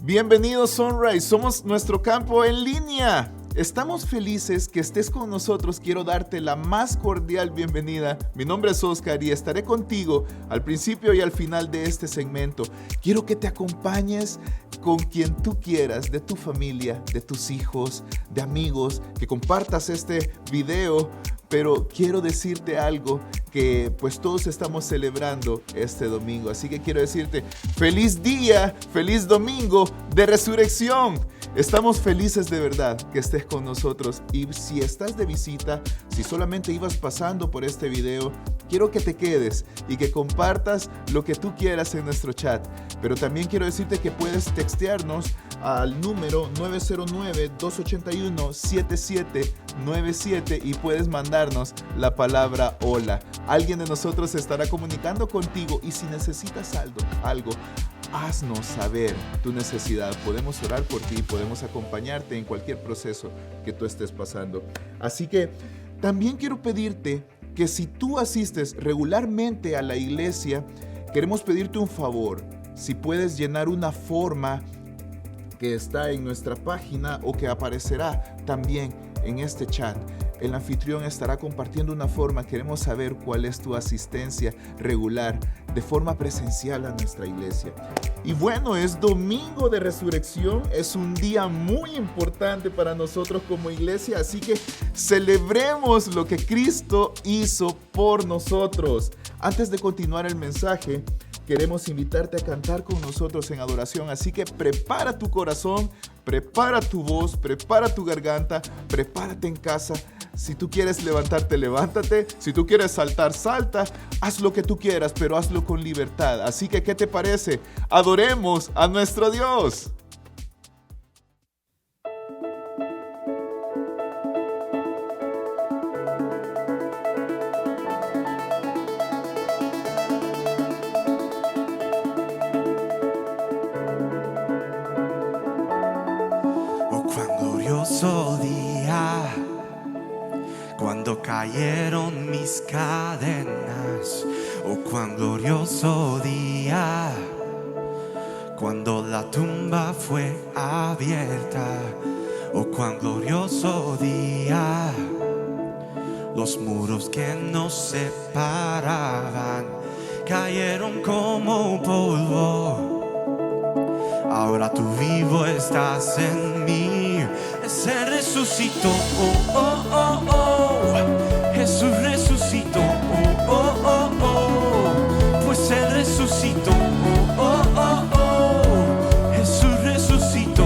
Bienvenidos Sunrise, somos nuestro campo en línea. Estamos felices que estés con nosotros. Quiero darte la más cordial bienvenida. Mi nombre es Oscar y estaré contigo al principio y al final de este segmento. Quiero que te acompañes con quien tú quieras, de tu familia, de tus hijos, de amigos, que compartas este video. Pero quiero decirte algo que pues todos estamos celebrando este domingo. Así que quiero decirte feliz día, feliz domingo de resurrección. Estamos felices de verdad que estés con nosotros. Y si estás de visita, si solamente ibas pasando por este video, quiero que te quedes y que compartas lo que tú quieras en nuestro chat. Pero también quiero decirte que puedes textearnos al número 909-281-7797 y puedes mandarnos la palabra hola. Alguien de nosotros estará comunicando contigo y si necesitas algo, haznos saber tu necesidad. Podemos orar por ti, podemos acompañarte en cualquier proceso que tú estés pasando. Así que también quiero pedirte que si tú asistes regularmente a la iglesia, queremos pedirte un favor. Si puedes llenar una forma que está en nuestra página o que aparecerá también en este chat. El anfitrión estará compartiendo una forma. Queremos saber cuál es tu asistencia regular de forma presencial a nuestra iglesia. Y bueno, es domingo de resurrección. Es un día muy importante para nosotros como iglesia. Así que celebremos lo que Cristo hizo por nosotros. Antes de continuar el mensaje, queremos invitarte a cantar con nosotros en adoración. Así que prepara tu corazón, prepara tu voz, prepara tu garganta, prepárate en casa. Si tú quieres levantarte, levántate. Si tú quieres saltar, salta. Haz lo que tú quieras, pero hazlo con libertad. Así que, ¿qué te parece? Adoremos a nuestro Dios. Cuando cayeron mis cadenas, cuán glorioso día, cuando la tumba fue abierta, cuán glorioso día, los muros que nos separaban cayeron como polvo, ahora tú vivo estás en mí. Se resucitó, Jesús resucitó, pues Él resucitó, Jesús resucitó,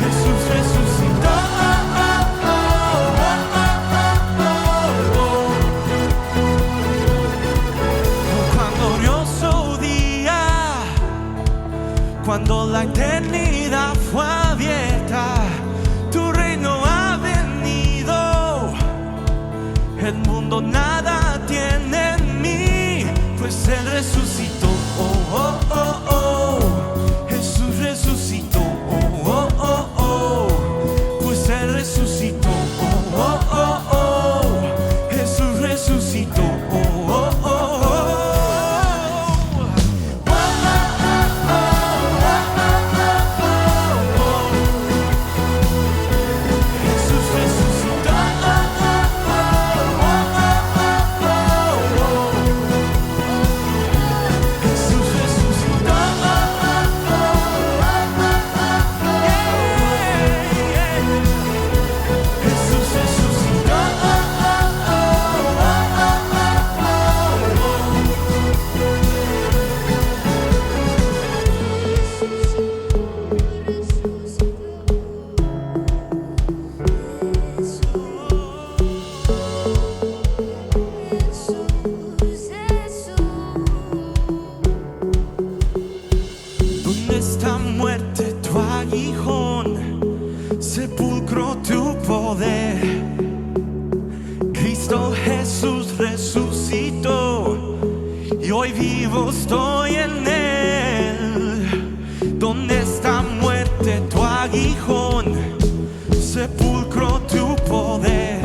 Jesús resucitó. Cuando la eternidad fue abierta, tu reino ha venido. El mundo nada tiene en mí, pues Él resucitó. Jesús resucitó. Pues Él resucitó. Jesús resucitó. Sepulcro tu poder, Cristo Jesús resucitó y hoy vivo estoy en Él. ¿Dónde está muerte tu aguijón? Sepulcro tu poder,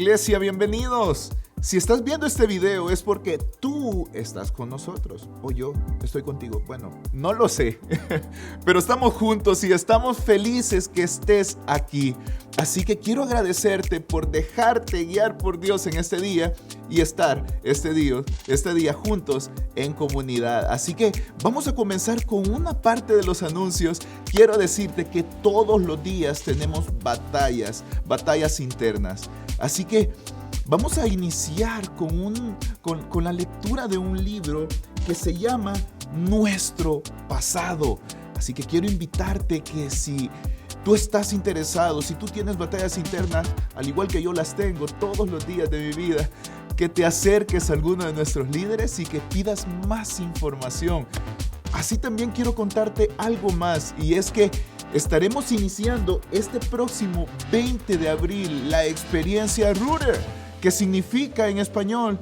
iglesia, bienvenidos. Si estás viendo este video es porque tú estás con nosotros o yo estoy contigo. Bueno, no lo sé, pero estamos juntos y estamos felices que estés aquí. Así que quiero agradecerte por dejarte guiar por Dios en este día y estar este día juntos en comunidad. Así que vamos a comenzar con una parte de los anuncios. Quiero decirte que todos los días tenemos batallas internas. Así que vamos a iniciar con la lectura de un libro que se llama Nuestro Pasado. Así que quiero invitarte que si tú estás interesado, si tú tienes batallas internas, al igual que yo las tengo todos los días de mi vida, que te acerques a alguno de nuestros líderes y que pidas más información. Así también quiero contarte algo más, y es que estaremos iniciando este próximo 20 de abril la experiencia Rooted, que significa en español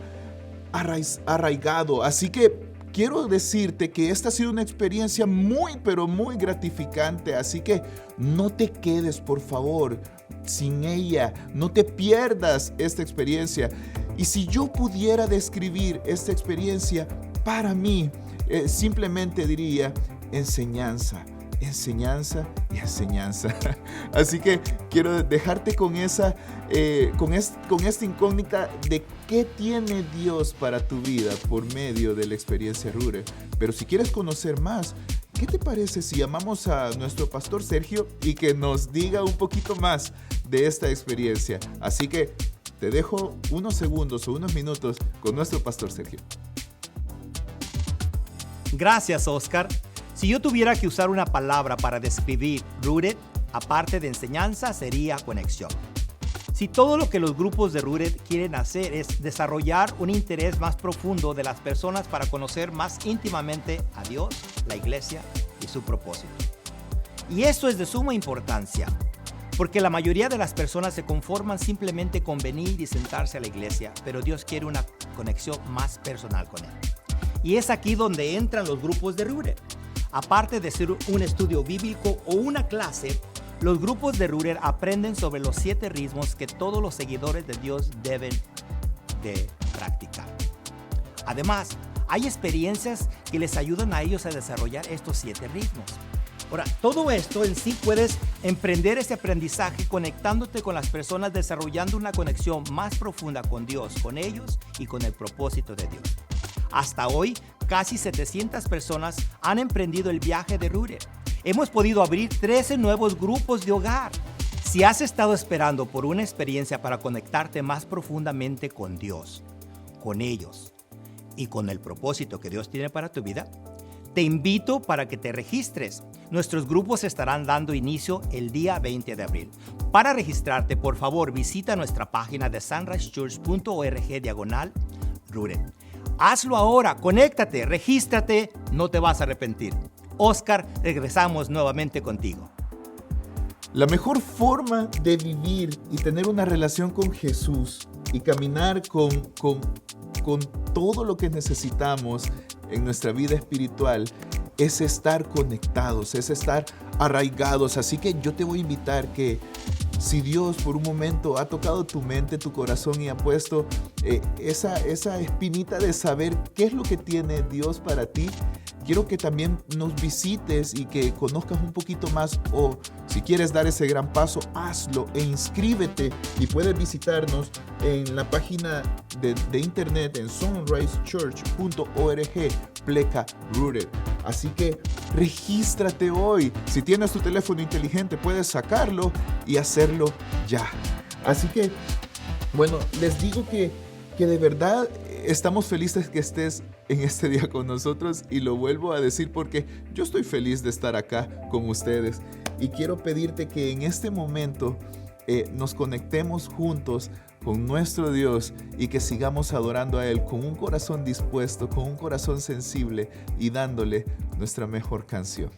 arraigado. Así que quiero decirte que esta ha sido una experiencia muy, pero muy gratificante. Así que no te quedes, por favor, sin ella. No te pierdas esta experiencia. Y si yo pudiera describir esta experiencia, para mí, simplemente diría enseñanza y enseñanza. Así que quiero dejarte con esta incógnita de qué tiene Dios para tu vida por medio de la experiencia Rooted. Pero si quieres conocer más, ¿qué te parece si llamamos a nuestro pastor Sergio y que nos diga un poquito más de esta experiencia? Así que te dejo unos segundos o unos minutos con nuestro pastor Sergio. Gracias, Oscar. Si yo tuviera que usar una palabra para describir Rooted, aparte de enseñanza, sería conexión. Si todo lo que los grupos de Rooted quieren hacer es desarrollar un interés más profundo de las personas para conocer más íntimamente a Dios, la iglesia y su propósito. Y eso es de suma importancia, porque la mayoría de las personas se conforman simplemente con venir y sentarse a la iglesia, pero Dios quiere una conexión más personal con Él. Y es aquí donde entran los grupos de Rooted. Aparte de ser un estudio bíblico o una clase, los grupos de Rooted aprenden sobre los 7 ritmos que todos los seguidores de Dios deben de practicar. Además, hay experiencias que les ayudan a ellos a desarrollar estos 7 ritmos. Ahora, todo esto en sí puedes emprender ese aprendizaje conectándote con las personas, desarrollando una conexión más profunda con Dios, con ellos y con el propósito de Dios. Hasta hoy, casi 700 personas han emprendido el viaje de Rooted. Hemos podido abrir 13 nuevos grupos de hogar. Si has estado esperando por una experiencia para conectarte más profundamente con Dios, con ellos y con el propósito que Dios tiene para tu vida, te invito para que te registres. Nuestros grupos estarán dando inicio el día 20 de abril. Para registrarte, por favor, visita nuestra página de sunrisechurch.org/Rooted. Hazlo ahora, conéctate, regístrate, no te vas a arrepentir. Oscar, regresamos nuevamente contigo. La mejor forma de vivir y tener una relación con Jesús y caminar con todo lo que necesitamos en nuestra vida espiritual es estar conectados, es estar arraigados. Así que yo te voy a invitar que si Dios por un momento ha tocado tu mente, tu corazón y ha puesto esa espinita de saber qué es lo que tiene Dios para ti, quiero que también nos visites y que conozcas un poquito más, o si quieres dar ese gran paso, hazlo e inscríbete, y puedes visitarnos en la página de internet en sunrisechurch.org/Rooted. Así que regístrate hoy. Si tienes tu teléfono inteligente, puedes sacarlo y hacerlo ya. Así que, bueno, les digo que de verdad estamos felices que estés en este día con nosotros, y lo vuelvo a decir porque yo estoy feliz de estar acá con ustedes, y quiero pedirte que en este momento nos conectemos juntos con nuestro Dios y que sigamos adorando a Él con un corazón dispuesto, con un corazón sensible, y dándole nuestra mejor canción.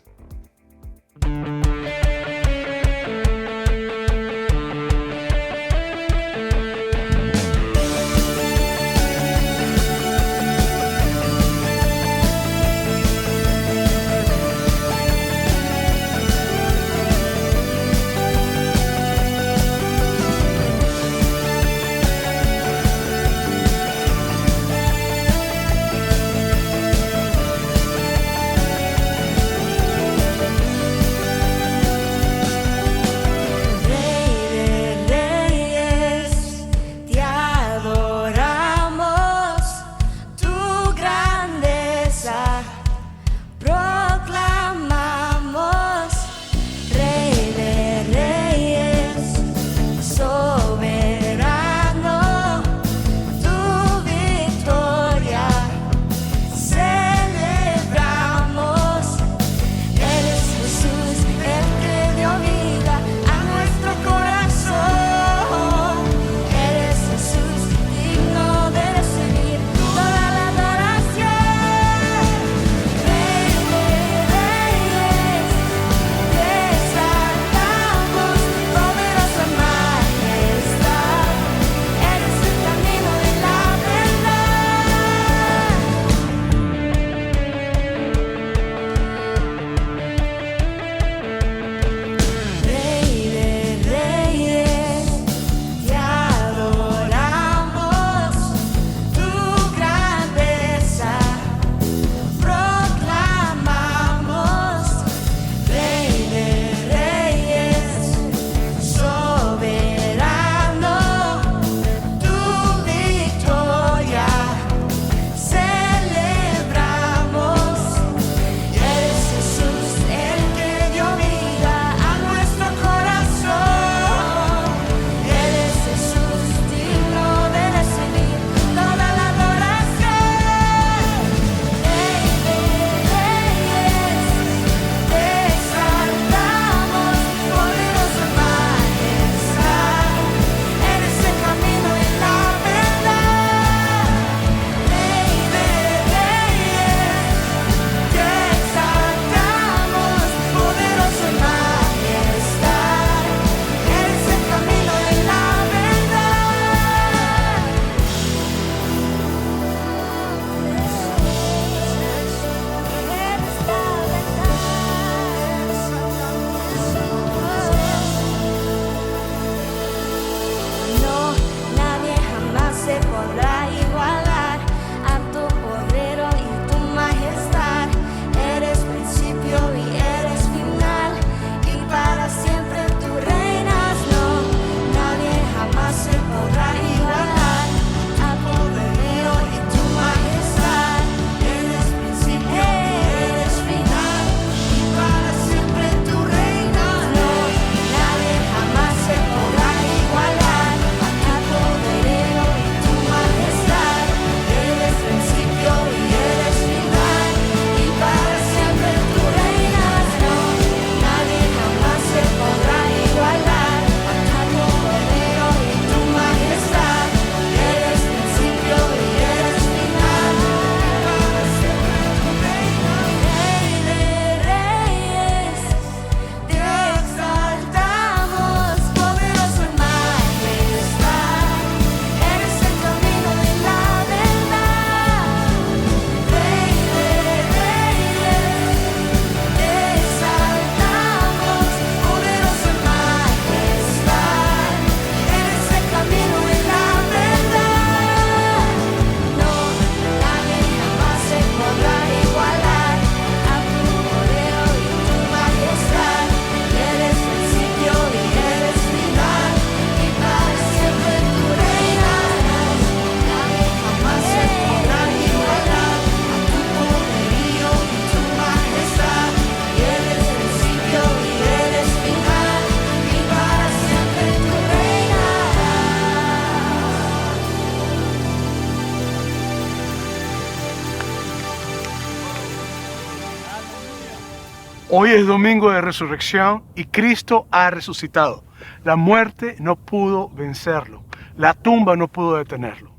Hoy es domingo de resurrección y Cristo ha resucitado. La muerte no pudo vencerlo. La tumba no pudo detenerlo.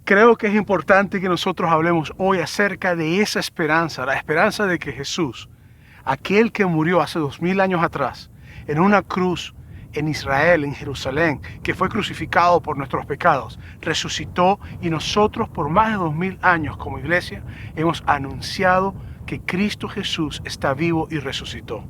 Creo que es importante que nosotros hablemos hoy acerca de esa esperanza, la esperanza de que Jesús, aquel que murió hace 2000 años atrás, en una cruz en Israel, en Jerusalén, que fue crucificado por nuestros pecados, resucitó y nosotros por más de 2000 años como iglesia hemos anunciado que Cristo Jesús está vivo y resucitó.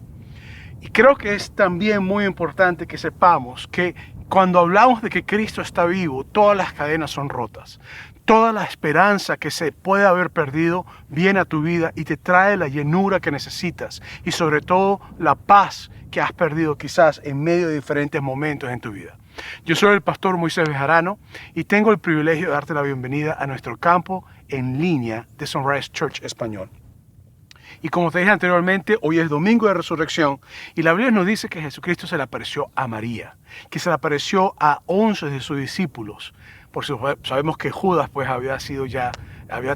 Y creo que es también muy importante que sepamos que cuando hablamos de que Cristo está vivo, todas las cadenas son rotas. Toda la esperanza que se puede haber perdido viene a tu vida y te trae la llenura que necesitas y sobre todo la paz que has perdido quizás en medio de diferentes momentos en tu vida. Yo soy el pastor Moisés Bejarano y tengo el privilegio de darte la bienvenida a nuestro campo en línea de Sunrise Church Español. Y como te dije anteriormente, hoy es domingo de resurrección y la Biblia nos dice que Jesucristo se le apareció a María, que se le apareció a 11 de sus discípulos. Por si sabemos que Judas pues había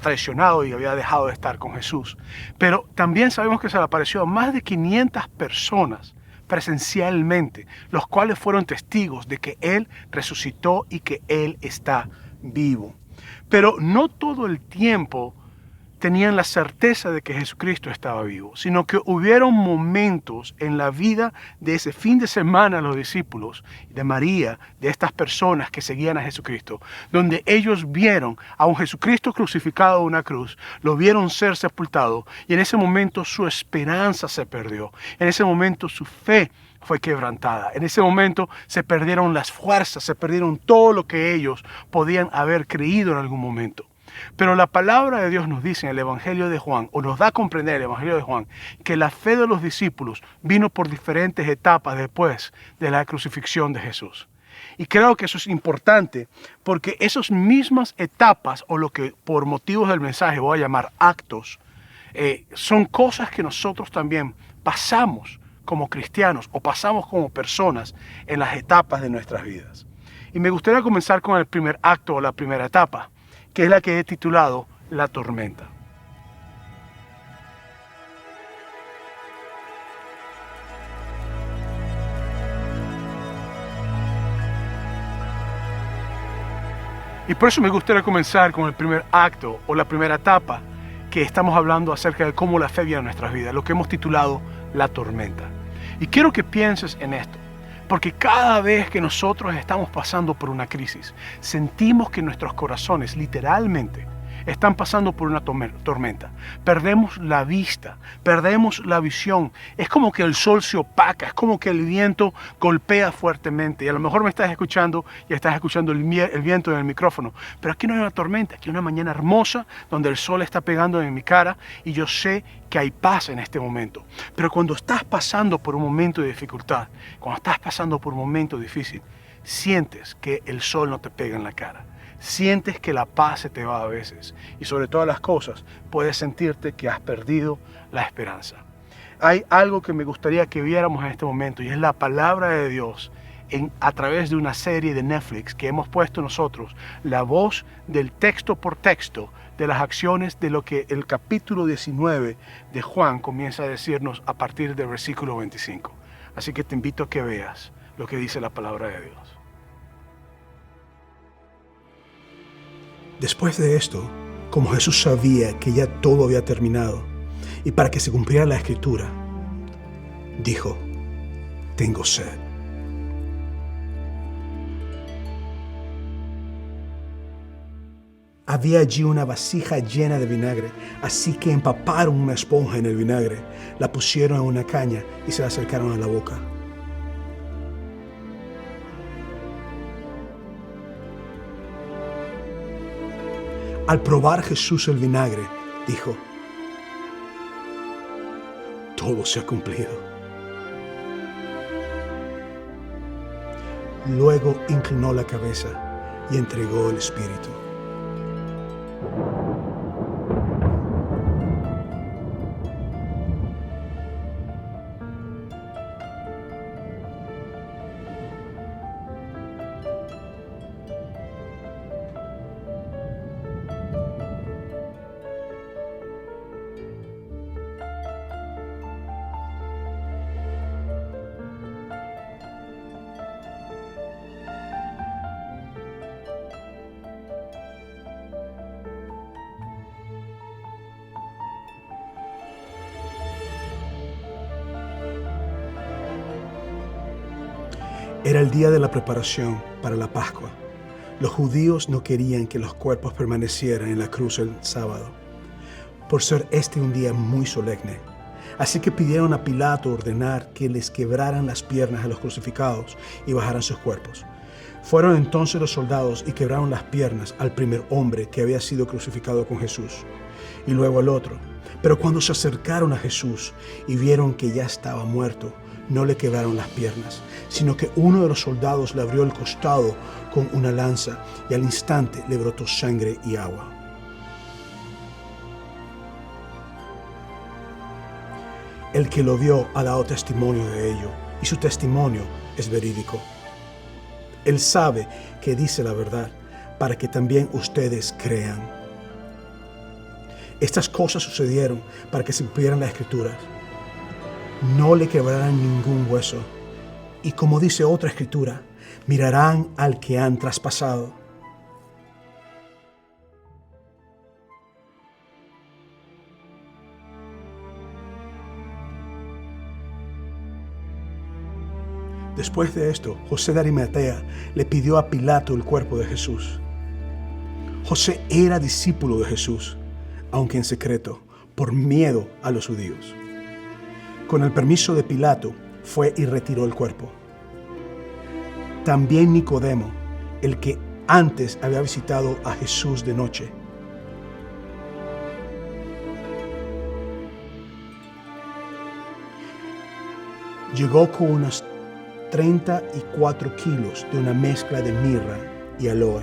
traicionado y había dejado de estar con Jesús. Pero también sabemos que se le apareció a más de 500 personas presencialmente, los cuales fueron testigos de que Él resucitó y que Él está vivo. Pero no todo el tiempo tenían la certeza de que Jesucristo estaba vivo, sino que hubieron momentos en la vida de ese fin de semana los discípulos, de María, de estas personas que seguían a Jesucristo, donde ellos vieron a un Jesucristo crucificado en una cruz, lo vieron ser sepultado y en ese momento su esperanza se perdió, en ese momento su fe fue quebrantada, en ese momento se perdieron las fuerzas, se perdieron todo lo que ellos podían haber creído en algún momento. Pero la palabra de Dios nos dice en el Evangelio de Juan, o nos da a comprender el Evangelio de Juan, que la fe de los discípulos vino por diferentes etapas después de la crucifixión de Jesús. Y creo que eso es importante porque esas mismas etapas, o lo que por motivos del mensaje voy a llamar actos, son cosas que nosotros también pasamos como cristianos o pasamos como personas en las etapas de nuestras vidas. Y me gustaría comenzar con el primer acto o la primera etapa, que es la que he titulado La tormenta. Y por eso me gustaría comenzar con el primer acto o la primera etapa, que estamos hablando acerca de cómo la fe viene a nuestras vidas, lo que hemos titulado La tormenta. Y quiero que pienses en esto. Porque cada vez que nosotros estamos pasando por una crisis, sentimos que nuestros corazones literalmente están pasando por una tormenta. Perdemos la vista, perdemos la visión. Es como que el sol se opaca, es como que el viento golpea fuertemente. Y a lo mejor me estás escuchando y estás escuchando el viento en el micrófono. Pero aquí no hay una tormenta, aquí hay una mañana hermosa donde el sol está pegando en mi cara y yo sé que hay paz en este momento. Pero cuando estás pasando por un momento de dificultad, cuando estás pasando por un momento difícil, sientes que el sol no te pega en la cara. Sientes que la paz se te va a veces. Y sobre todas las cosas, puedes sentirte que has perdido la esperanza. Hay algo que me gustaría que viéramos en este momento y es la palabra de Dios a través de una serie de Netflix que hemos puesto nosotros, la voz del texto por texto de las acciones de lo que el capítulo 19 de Juan comienza a decirnos a partir del versículo 25. Así que te invito a que veas lo que dice la palabra de Dios. Después de esto, como Jesús sabía que ya todo había terminado, y para que se cumpliera la Escritura, dijo: tengo sed. Había allí una vasija llena de vinagre, así que empaparon una esponja en el vinagre, la pusieron en una caña y se la acercaron a la boca. Al probar Jesús el vinagre, dijo: todo se ha cumplido. Luego inclinó la cabeza y entregó el espíritu. Era el día de la preparación para la Pascua. Los judíos no querían que los cuerpos permanecieran en la cruz el sábado, por ser este un día muy solemne. Así que pidieron a Pilato ordenar que les quebraran las piernas a los crucificados y bajaran sus cuerpos. Fueron entonces los soldados y quebraron las piernas al primer hombre que había sido crucificado con Jesús, y luego al otro. Pero cuando se acercaron a Jesús y vieron que ya estaba muerto, no le quebraron las piernas, sino que uno de los soldados le abrió el costado con una lanza y al instante le brotó sangre y agua. El que lo vio ha dado testimonio de ello, y su testimonio es verídico. Él sabe que dice la verdad, para que también ustedes crean. Estas cosas sucedieron para que se cumplieran las Escrituras. No le quebrarán ningún hueso. Y como dice otra Escritura, mirarán al que han traspasado. Después de esto, José de Arimatea le pidió a Pilato el cuerpo de Jesús. José era discípulo de Jesús, aunque en secreto, por miedo a los judíos. Con el permiso de Pilato, fue y retiró el cuerpo. También Nicodemo, el que antes había visitado a Jesús de noche, llegó con unas 34 kilos de una mezcla de mirra y aloe.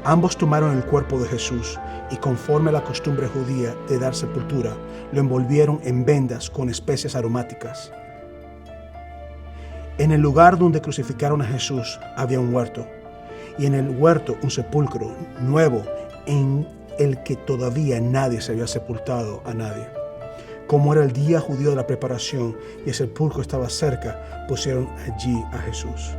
Ambos tomaron el cuerpo de Jesús y conforme a la costumbre judía de dar sepultura, lo envolvieron en vendas con especias aromáticas. En el lugar donde crucificaron a Jesús había un huerto, y en el huerto un sepulcro nuevo en el que todavía nadie se había sepultado a nadie. Como era el día judío de la preparación y el sepulcro estaba cerca, pusieron allí a Jesús.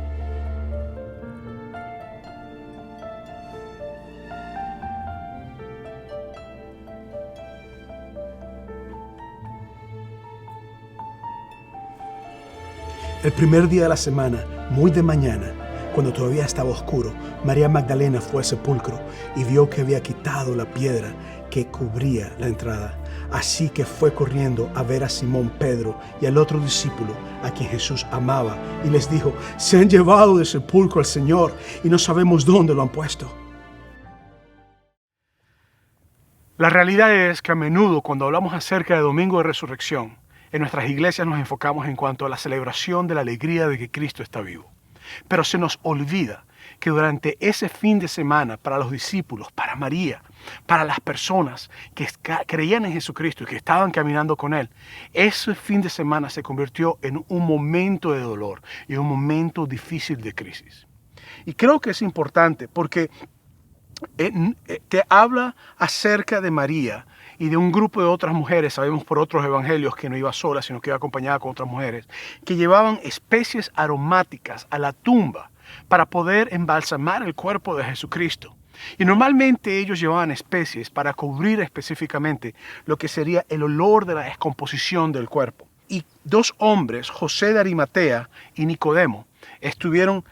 El primer día de la semana, muy de mañana, cuando todavía estaba oscuro, María Magdalena fue al sepulcro y vio que había quitado la piedra que cubría la entrada. Así que fue corriendo a ver a Simón Pedro y al otro discípulo a quien Jesús amaba y les dijo: se han llevado del sepulcro al Señor y no sabemos dónde lo han puesto. La realidad es que a menudo cuando hablamos acerca de Domingo de Resurrección, en nuestras iglesias nos enfocamos en cuanto a la celebración de la alegría de que Cristo está vivo. Pero se nos olvida que durante ese fin de semana, para los discípulos, para María, para las personas que creían en Jesucristo y que estaban caminando con Él, ese fin de semana se convirtió en un momento de dolor y un momento difícil de crisis. Y creo que es importante porque te habla acerca de María y de un grupo de otras mujeres, sabemos por otros evangelios que no iba sola, sino que iba acompañada con otras mujeres, que llevaban especies aromáticas a la tumba para poder embalsamar el cuerpo de Jesucristo. Y normalmente ellos llevaban especies para cubrir específicamente lo que sería el olor de la descomposición del cuerpo. Y dos hombres, José de Arimatea y Nicodemo, tuvieron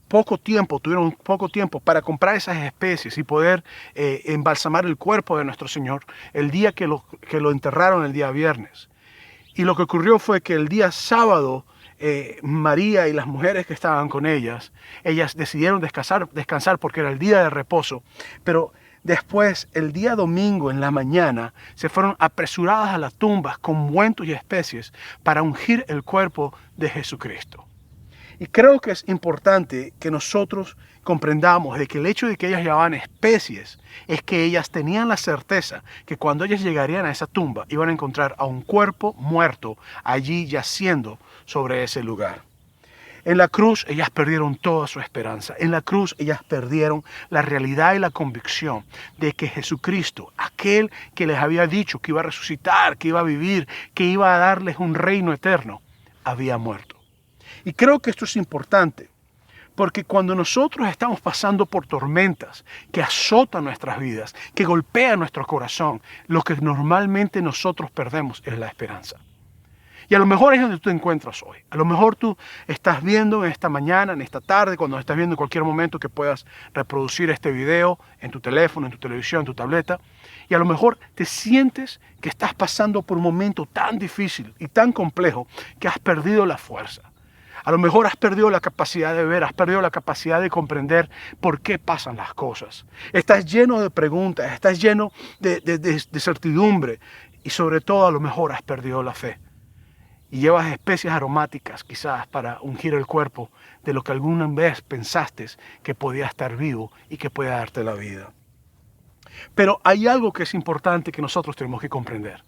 poco tiempo para comprar esas especies y poder embalsamar el cuerpo de nuestro Señor el día que lo enterraron, el día viernes. Y lo que ocurrió fue que el día sábado, María y las mujeres que estaban con ellas decidieron descansar porque era el día de reposo, pero después, el día domingo en la mañana, se fueron apresuradas a las tumbas con ungüentos y especies para ungir el cuerpo de Jesucristo. Y creo que es importante que nosotros comprendamos de que el hecho de que ellas llevaban especies es que ellas tenían la certeza que cuando ellas llegarían a esa tumba iban a encontrar a un cuerpo muerto allí yaciendo sobre ese lugar. En la cruz ellas perdieron toda su esperanza. En la cruz ellas perdieron la realidad y la convicción de que Jesucristo, aquel que les había dicho que iba a resucitar, que iba a vivir, que iba a darles un reino eterno, había muerto. Y creo que esto es importante, porque cuando nosotros estamos pasando por tormentas que azotan nuestras vidas, que golpean nuestro corazón, lo que normalmente nosotros perdemos es la esperanza. Y a lo mejor es donde tú te encuentras hoy. A lo mejor tú estás viendo en esta mañana, en esta tarde, cuando estás viendo en cualquier momento que puedas reproducir este video en tu teléfono, en tu televisión, en tu tableta. Y a lo mejor te sientes que estás pasando por un momento tan difícil y tan complejo que has perdido la fuerza. A lo mejor has perdido la capacidad de ver, has perdido la capacidad de comprender por qué pasan las cosas. Estás lleno de preguntas, estás lleno de certidumbre y sobre todo a lo mejor has perdido la fe. Y llevas especias aromáticas quizás para ungir el cuerpo de lo que alguna vez pensaste que podía estar vivo y que puede darte la vida. Pero hay algo que es importante que nosotros tenemos que comprender.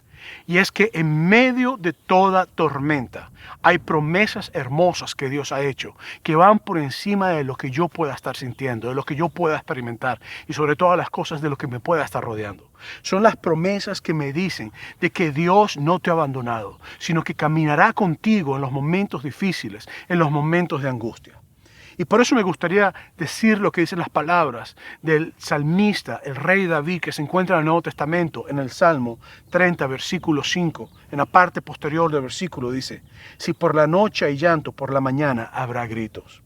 Y es que en medio de toda tormenta hay promesas hermosas que Dios ha hecho, que van por encima de lo que yo pueda estar sintiendo, de lo que yo pueda experimentar y sobre todas las cosas de lo que me pueda estar rodeando. Son las promesas que me dicen de que Dios no te ha abandonado, sino que caminará contigo en los momentos difíciles, en los momentos de angustia. Y por eso me gustaría decir lo que dicen las palabras del salmista, el rey David, que se encuentra en el Nuevo Testamento, en el Salmo 30, versículo 5. En la parte posterior del versículo dice, si por la noche hay llanto, por la mañana habrá gritos.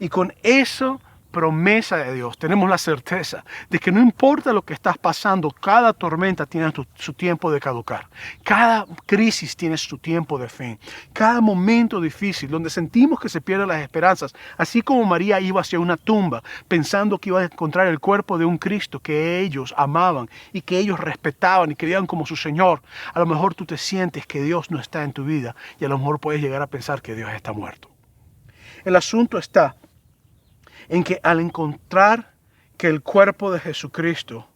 Y con eso promesa de Dios, tenemos la certeza de que no importa lo que estás pasando, cada tormenta tiene su tiempo de caducar. Cada crisis tiene su tiempo de fin. Cada momento difícil donde sentimos que se pierden las esperanzas, así como María iba hacia una tumba pensando que iba a encontrar el cuerpo de un Cristo que ellos amaban y que ellos respetaban y querían como su Señor, a lo mejor tú te sientes que Dios no está en tu vida y a lo mejor puedes llegar a pensar que Dios está muerto. El asunto está en que al encontrar que el cuerpo de Jesucristo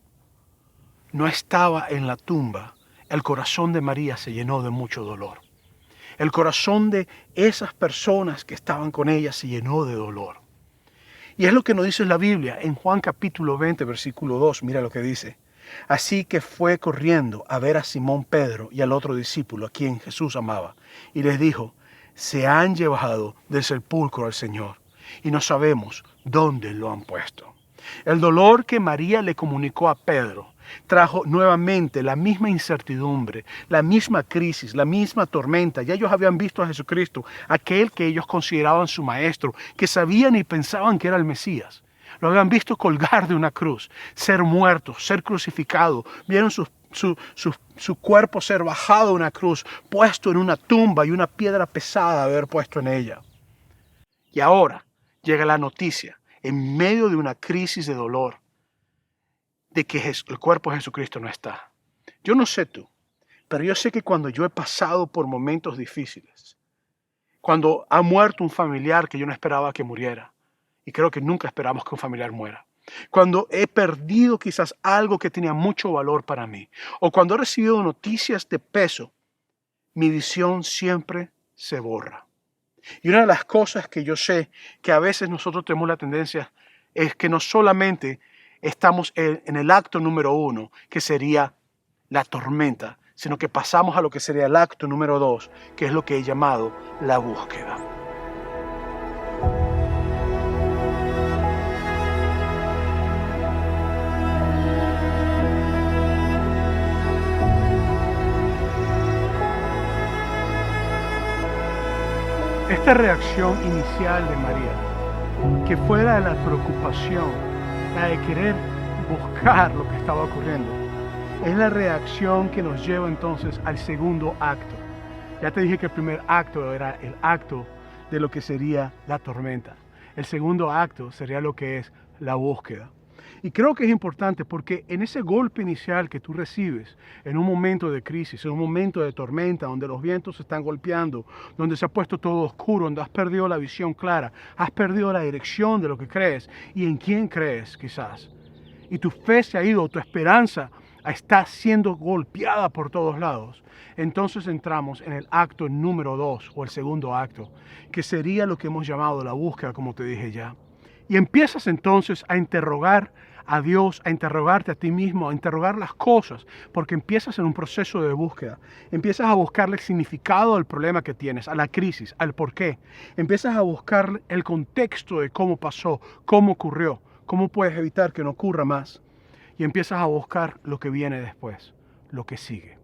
no estaba en la tumba, el corazón de María se llenó de mucho dolor. El corazón de esas personas que estaban con ella se llenó de dolor. Y es lo que nos dice la Biblia en Juan capítulo 20, versículo 2. Mira lo que dice. Así que fue corriendo a ver a Simón Pedro y al otro discípulo a quien Jesús amaba. Y les dijo, se han llevado del sepulcro al Señor y no sabemos dónde lo han puesto. El dolor que María le comunicó a Pedro trajo nuevamente la misma incertidumbre, la misma crisis, la misma tormenta. Ya ellos habían visto a Jesucristo, aquel que ellos consideraban su maestro, que sabían y pensaban que era el Mesías. Lo habían visto colgar de una cruz, ser muerto, ser crucificado. Vieron su cuerpo ser bajado de una cruz, puesto en una tumba y una piedra pesada haber puesto en ella. Y ahora llega la noticia, en medio de una crisis de dolor, de que el cuerpo de Jesucristo no está. Yo no sé tú, pero yo sé que cuando yo he pasado por momentos difíciles, cuando ha muerto un familiar que yo no esperaba que muriera, y creo que nunca esperamos que un familiar muera, cuando he perdido quizás algo que tenía mucho valor para mí, o cuando he recibido noticias de peso, mi visión siempre se borra. Y una de las cosas que yo sé que a veces nosotros tenemos la tendencia es que no solamente estamos en el acto número 1, que sería la tormenta, sino que pasamos a lo que sería el acto número 2, que es lo que he llamado la búsqueda. Esta reacción inicial de María, que fue la de la preocupación, la de querer buscar lo que estaba ocurriendo, es la reacción que nos lleva entonces al segundo acto. Ya te dije que el primer acto era el acto de lo que sería la tormenta. El segundo acto sería lo que es la búsqueda. Y creo que es importante porque en ese golpe inicial que tú recibes, en un momento de crisis, en un momento de tormenta, donde los vientos se están golpeando, donde se ha puesto todo oscuro, donde has perdido la visión clara, has perdido la dirección de lo que crees y en quién crees quizás. Y tu fe se ha ido, tu esperanza está siendo golpeada por todos lados. Entonces entramos en el acto número 2 o el segundo acto, que sería lo que hemos llamado la búsqueda, como te dije ya. Y empiezas entonces a interrogar a Dios, a interrogarte a ti mismo, a interrogar las cosas, porque empiezas en un proceso de búsqueda. Empiezas a buscarle el significado al problema que tienes, a la crisis, al por qué. Empiezas a buscar el contexto de cómo pasó, cómo ocurrió, cómo puedes evitar que no ocurra más. Y empiezas a buscar lo que viene después, lo que sigue.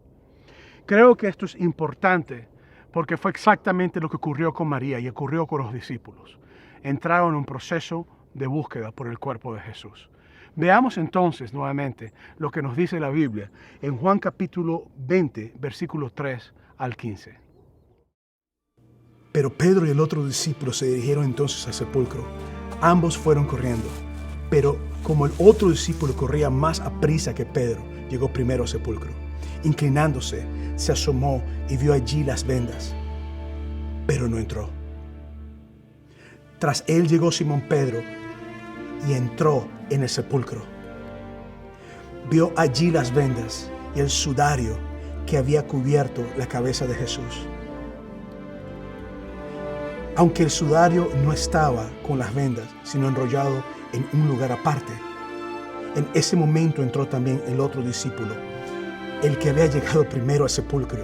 Creo que esto es importante porque fue exactamente lo que ocurrió con María y ocurrió con los discípulos. Entraron en un proceso de búsqueda por el cuerpo de Jesús. Veamos entonces nuevamente lo que nos dice la Biblia en Juan capítulo 20, versículos 3 al 15. Pero Pedro y el otro discípulo se dirigieron entonces al sepulcro. Ambos fueron corriendo, pero como el otro discípulo corría más aprisa que Pedro, llegó primero al sepulcro. Inclinándose, se asomó y vio allí las vendas, pero no entró. Tras él llegó Simón Pedro y entró en el sepulcro. Vio allí las vendas y el sudario que había cubierto la cabeza de Jesús. Aunque el sudario no estaba con las vendas, sino enrollado en un lugar aparte. En ese momento entró también el otro discípulo, el que había llegado primero al sepulcro,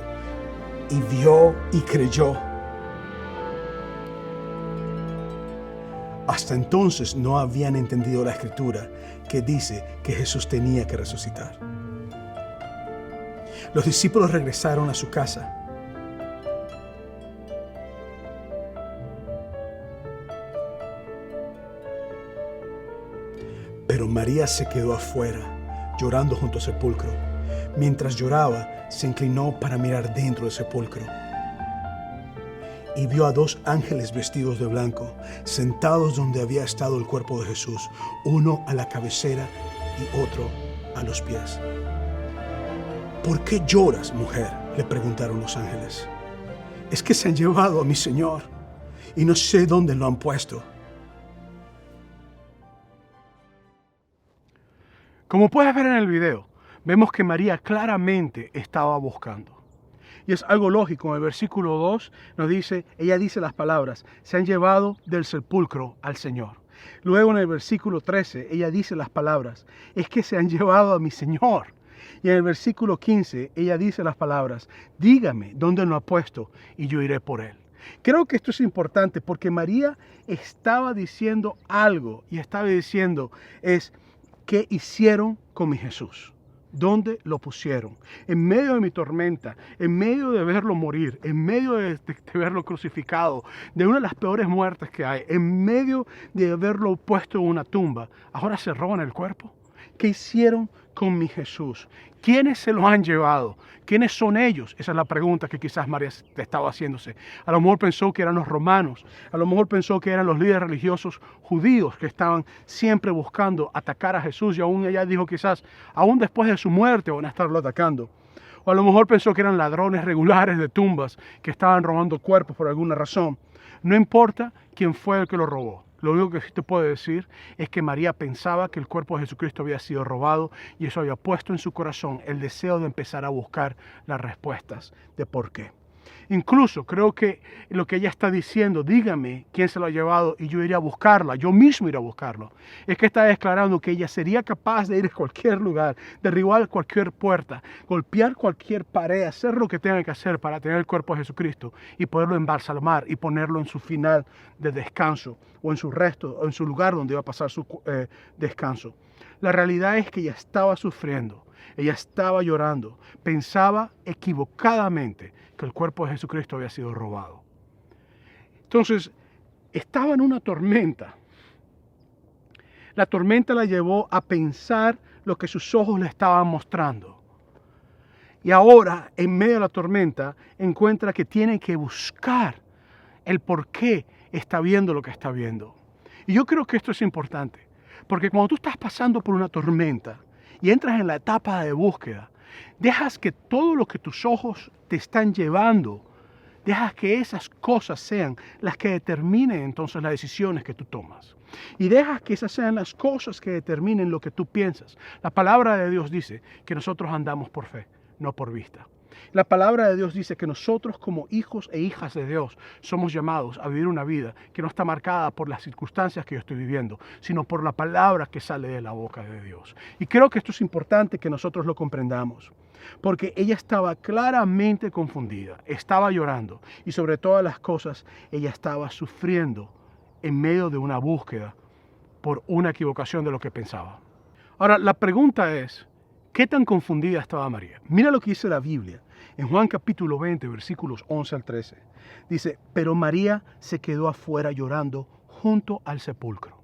y vio y creyó. Hasta entonces no habían entendido la escritura que dice que Jesús tenía que resucitar. Los discípulos regresaron a su casa. Pero María se quedó afuera, llorando junto al sepulcro. Mientras lloraba, se inclinó para mirar dentro del sepulcro. Y vio a 2 ángeles vestidos de blanco, sentados donde había estado el cuerpo de Jesús, uno a la cabecera y otro a los pies. ¿Por qué lloras, mujer?, le preguntaron los ángeles. Es que se han llevado a mi Señor y no sé dónde lo han puesto. Como puedes ver en el video, vemos que María claramente estaba buscando. Y es algo lógico. En el versículo 2 nos dice, ella dice las palabras, se han llevado del sepulcro al Señor. Luego en el versículo 13, ella dice las palabras, es que se han llevado a mi Señor. Y en el versículo 15, ella dice las palabras, dígame dónde lo ha puesto y yo iré por él. Creo que esto es importante porque María estaba diciendo algo y estaba diciendo ¿qué hicieron con mi Jesús? ¿Dónde lo pusieron? En medio de mi tormenta, en medio de verlo morir, en medio de verlo crucificado, de una de las peores muertes que hay, en medio de haberlo puesto en una tumba, ¿ahora se roban el cuerpo? ¿Qué hicieron con mi Jesús? ¿Quiénes se lo han llevado? ¿Quiénes son ellos? Esa es la pregunta que quizás María estaba haciéndose. A lo mejor pensó que eran los romanos, a lo mejor pensó que eran los líderes religiosos judíos que estaban siempre buscando atacar a Jesús y aún ella dijo quizás, aún después de su muerte van a estarlo atacando. O a lo mejor pensó que eran ladrones regulares de tumbas que estaban robando cuerpos por alguna razón. No importa quién fue el que lo robó. Lo único que sí te puedo decir es que María pensaba que el cuerpo de Jesucristo había sido robado y eso había puesto en su corazón el deseo de empezar a buscar las respuestas de por qué. Incluso creo que lo que ella está diciendo, dígame quién se lo ha llevado y yo iré a buscarla, yo mismo iré a buscarlo. Es que está declarando que ella sería capaz de ir a cualquier lugar, derribar cualquier puerta, golpear cualquier pared, hacer lo que tenga que hacer para tener el cuerpo de Jesucristo y poderlo embalsamar y ponerlo en su final de descanso o en su resto o en su lugar donde va a pasar su descanso. La realidad es que ella estaba sufriendo. Ella estaba llorando, pensaba equivocadamente que el cuerpo de Jesucristo había sido robado. Entonces, estaba en una tormenta. La tormenta la llevó a pensar lo que sus ojos le estaban mostrando. Y ahora, en medio de la tormenta, encuentra que tiene que buscar el por qué está viendo lo que está viendo. Y yo creo que esto es importante, porque cuando tú estás pasando por una tormenta, y entras en la etapa de búsqueda, dejas que todo lo que tus ojos te están llevando, dejas que esas cosas sean las que determinen entonces las decisiones que tú tomas. Y dejas que esas sean las cosas que determinen lo que tú piensas. La palabra de Dios dice que nosotros andamos por fe, no por vista. La palabra de Dios dice que nosotros como hijos e hijas de Dios somos llamados a vivir una vida que no está marcada por las circunstancias que yo estoy viviendo, sino por la palabra que sale de la boca de Dios. Y creo que esto es importante que nosotros lo comprendamos, porque ella estaba claramente confundida, estaba llorando y sobre todas las cosas ella estaba sufriendo en medio de una búsqueda por una equivocación de lo que pensaba. Ahora, la pregunta es, ¿Qué tan confundida estaba María? Mira lo que dice la Biblia. En Juan capítulo 20, versículos 11 al 13. Dice, pero María se quedó afuera llorando junto al sepulcro.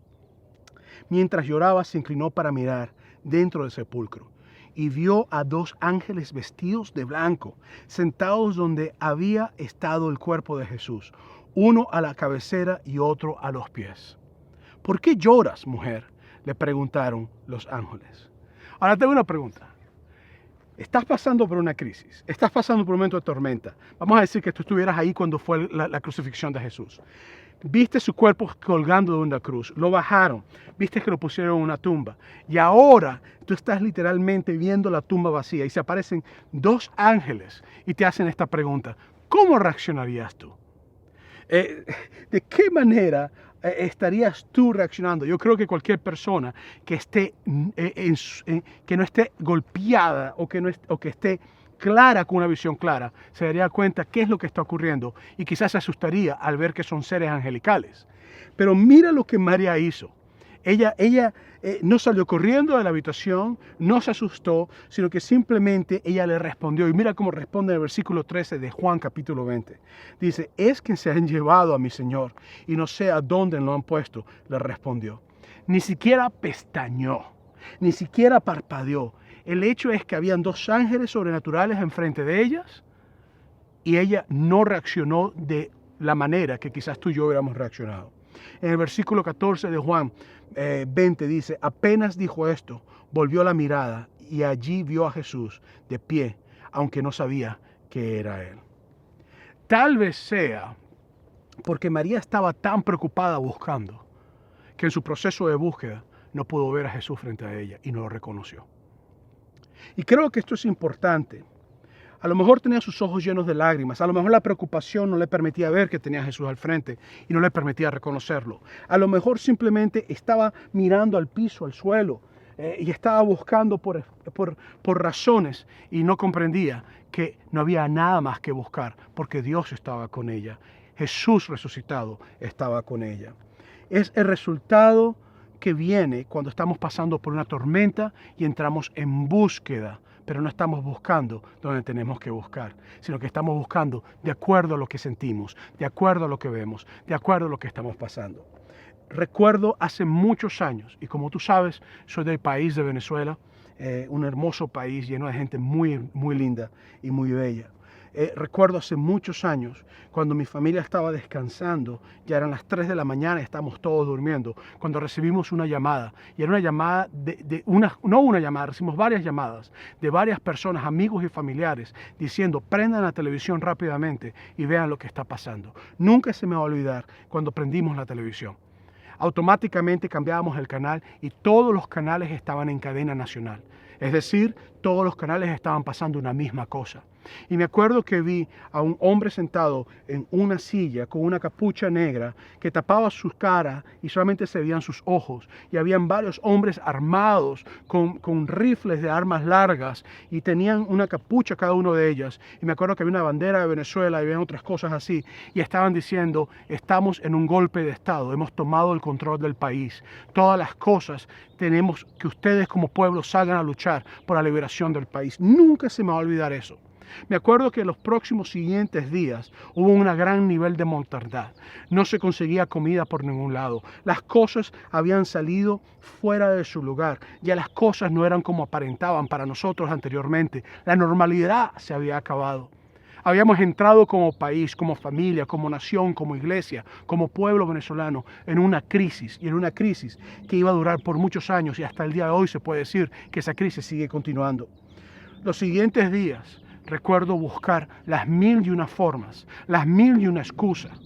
Mientras lloraba, se inclinó para mirar dentro del sepulcro y vio a 2 ángeles vestidos de blanco, sentados donde había estado el cuerpo de Jesús, uno a la cabecera y otro a los pies. ¿Por qué lloras, mujer?, le preguntaron los ángeles. Ahora tengo una pregunta. Estás pasando por una crisis, estás pasando por un momento de tormenta. Vamos a decir que tú estuvieras ahí cuando fue la crucifixión de Jesús. Viste su cuerpo colgando de una cruz, lo bajaron, viste que lo pusieron en una tumba. Y ahora tú estás literalmente viendo la tumba vacía y se aparecen 2 ángeles y te hacen esta pregunta. ¿Cómo reaccionarías tú? ¿De qué manera estarías tú reaccionando? Yo creo que cualquier persona que esté que no esté golpeada o que esté clara, con una visión clara, se daría cuenta qué es lo que está ocurriendo y quizás se asustaría al ver que son seres angelicales. Pero mira lo que María hizo. Ella no salió corriendo de la habitación, no se asustó, sino que simplemente ella le respondió. Y mira cómo responde en el versículo 13 de Juan capítulo 20. Dice, es que se han llevado a mi Señor y no sé a dónde lo han puesto, le respondió. Ni siquiera pestañeó, ni siquiera parpadeó. El hecho es que habían 2 ángeles sobrenaturales enfrente de ellas y ella no reaccionó de la manera que quizás tú y yo hubiéramos reaccionado. En el versículo 14 de Juan 20 dice, apenas dijo esto, volvió la mirada y allí vio a Jesús de pie, aunque no sabía que era él. Tal vez sea porque María estaba tan preocupada buscando que en su proceso de búsqueda no pudo ver a Jesús frente a ella y no lo reconoció. Y creo que esto es importante. A lo mejor tenía sus ojos llenos de lágrimas. A lo mejor la preocupación no le permitía ver que tenía a Jesús al frente y no le permitía reconocerlo. A lo mejor simplemente estaba mirando al piso, al suelo, y estaba buscando por razones y no comprendía que no había nada más que buscar porque Dios estaba con ella. Jesús resucitado estaba con ella. Es el resultado que viene cuando estamos pasando por una tormenta y entramos en búsqueda, pero no estamos buscando donde tenemos que buscar, sino que estamos buscando de acuerdo a lo que sentimos, de acuerdo a lo que vemos, de acuerdo a lo que estamos pasando. Recuerdo hace muchos años, y como tú sabes, soy del país de Venezuela, un hermoso país lleno de gente muy, muy linda y muy bella. Recuerdo hace muchos años, cuando mi familia estaba descansando, ya eran las 3 de la mañana, estábamos todos durmiendo, cuando recibimos una llamada, y era una llamada recibimos varias llamadas de varias personas, amigos y familiares, diciendo, prendan la televisión rápidamente y vean lo que está pasando. Nunca se me va a olvidar cuando prendimos la televisión. Automáticamente cambiábamos el canal y todos los canales estaban en cadena nacional. Es decir, todos los canales estaban pasando una misma cosa. Y me acuerdo que vi a un hombre sentado en una silla con una capucha negra que tapaba su cara y solamente se veían sus ojos. Y habían varios hombres armados con rifles de armas largas y tenían una capucha cada uno de ellas. Y me acuerdo que había una bandera de Venezuela y había otras cosas así. Y estaban diciendo, estamos en un golpe de Estado, hemos tomado el control del país. Todas las cosas tenemos que ustedes como pueblo salgan a luchar por la liberación del país. Nunca se me va a olvidar eso. Me acuerdo que en los próximos siguientes días hubo un gran nivel de mortandad. No se conseguía comida por ningún lado. Las cosas habían salido fuera de su lugar. Ya las cosas no eran como aparentaban para nosotros anteriormente. La normalidad se había acabado. Habíamos entrado como país, como familia, como nación, como iglesia, como pueblo venezolano en una crisis. Y en una crisis que iba a durar por muchos años y hasta el día de hoy se puede decir que esa crisis sigue continuando. Los siguientes días recuerdo buscar las 1001 formas, las 1001 excusas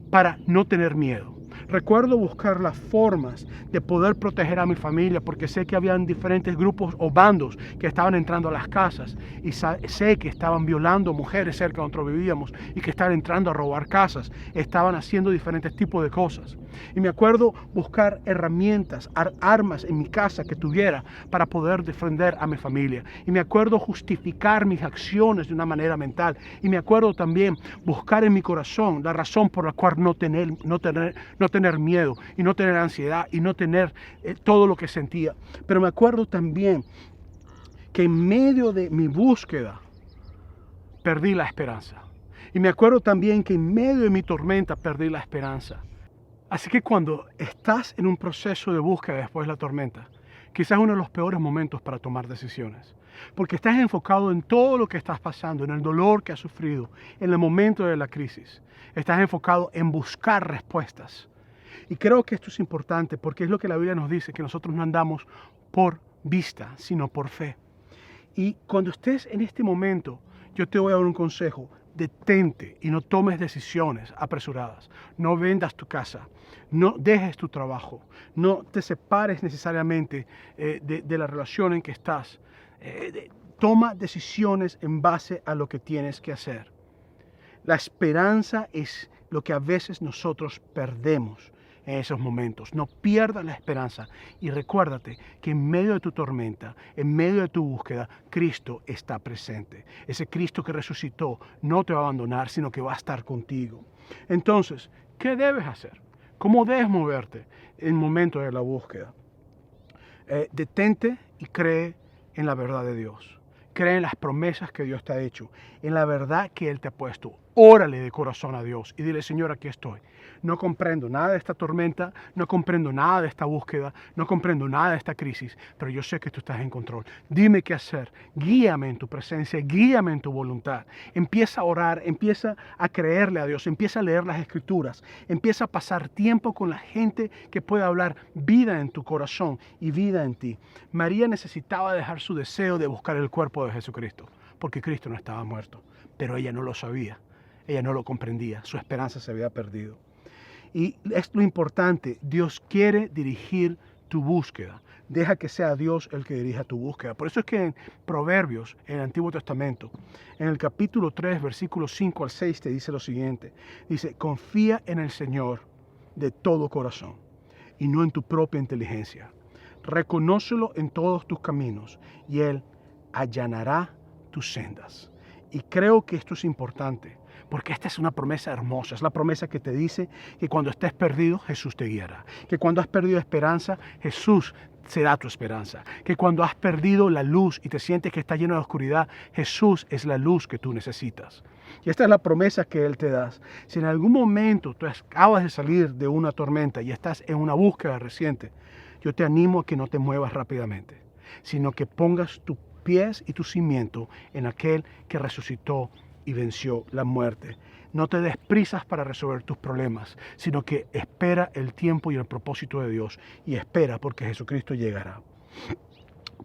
para no tener miedo. Recuerdo buscar las formas de poder proteger a mi familia porque sé que habían diferentes grupos o bandos que estaban entrando a las casas y sé que estaban violando mujeres cerca de donde vivíamos y que estaban entrando a robar casas, estaban haciendo diferentes tipos de cosas. Y me acuerdo buscar herramientas, armas en mi casa que tuviera para poder defender a mi familia. Y me acuerdo justificar mis acciones de una manera mental. Y me acuerdo también buscar en mi corazón la razón por la cual no tener miedo y no tener ansiedad y no tener todo lo que sentía. Pero me acuerdo también que en medio de mi búsqueda perdí la esperanza. Y me acuerdo también que en medio de mi tormenta perdí la esperanza. Así que cuando estás en un proceso de búsqueda después de la tormenta, quizás uno de los peores momentos para tomar decisiones. Porque estás enfocado en todo lo que estás pasando, en el dolor que has sufrido, en el momento de la crisis. Estás enfocado en buscar respuestas. Y creo que esto es importante porque es lo que la Biblia nos dice, que nosotros no andamos por vista, sino por fe. Y cuando estés en este momento, yo te voy a dar un consejo. Detente y no tomes decisiones apresuradas. No vendas tu casa, no dejes tu trabajo, no te separes necesariamente de la relación en que estás. Toma decisiones en base a lo que tienes que hacer. La esperanza es lo que a veces nosotros perdemos en esos momentos. No pierdas la esperanza y recuérdate que en medio de tu tormenta, en medio de tu búsqueda, Cristo está presente. Ese Cristo que resucitó no te va a abandonar, sino que va a estar contigo. Entonces, ¿qué debes hacer? ¿Cómo debes moverte en el momento de la búsqueda? Detente y cree en la verdad de Dios. Cree en las promesas que Dios te ha hecho, en la verdad que Él te ha puesto. Órale de corazón a Dios y dile, Señor, aquí estoy. No comprendo nada de esta tormenta, no comprendo nada de esta búsqueda, no comprendo nada de esta crisis, pero yo sé que tú estás en control. Dime qué hacer, guíame en tu presencia, guíame en tu voluntad. Empieza a orar, empieza a creerle a Dios, empieza a leer las Escrituras, empieza a pasar tiempo con la gente que pueda hablar vida en tu corazón y vida en ti. María necesitaba dejar su deseo de buscar el cuerpo de Jesucristo, porque Cristo no estaba muerto, pero ella no lo sabía. Ella no lo comprendía, su esperanza se había perdido. Y es lo importante, Dios quiere dirigir tu búsqueda. Deja que sea Dios el que dirija tu búsqueda. Por eso es que en Proverbios, en el Antiguo Testamento, en el capítulo 3, versículos 5 al 6, te dice lo siguiente. Dice, confía en el Señor de todo corazón y no en tu propia inteligencia. Reconócelo en todos tus caminos y Él allanará tus sendas. Y creo que esto es importante. Porque esta es una promesa hermosa, es la promesa que te dice que cuando estés perdido, Jesús te guiará. Que cuando has perdido esperanza, Jesús será tu esperanza. Que cuando has perdido la luz y te sientes que está lleno de oscuridad, Jesús es la luz que tú necesitas. Y esta es la promesa que Él te da. Si en algún momento tú acabas de salir de una tormenta y estás en una búsqueda reciente, yo te animo a que no te muevas rápidamente, sino que pongas tus pies y tu cimiento en aquel que resucitó y venció la muerte. No te des prisas para resolver tus problemas, sino que espera el tiempo y el propósito de Dios y espera porque Jesucristo llegará.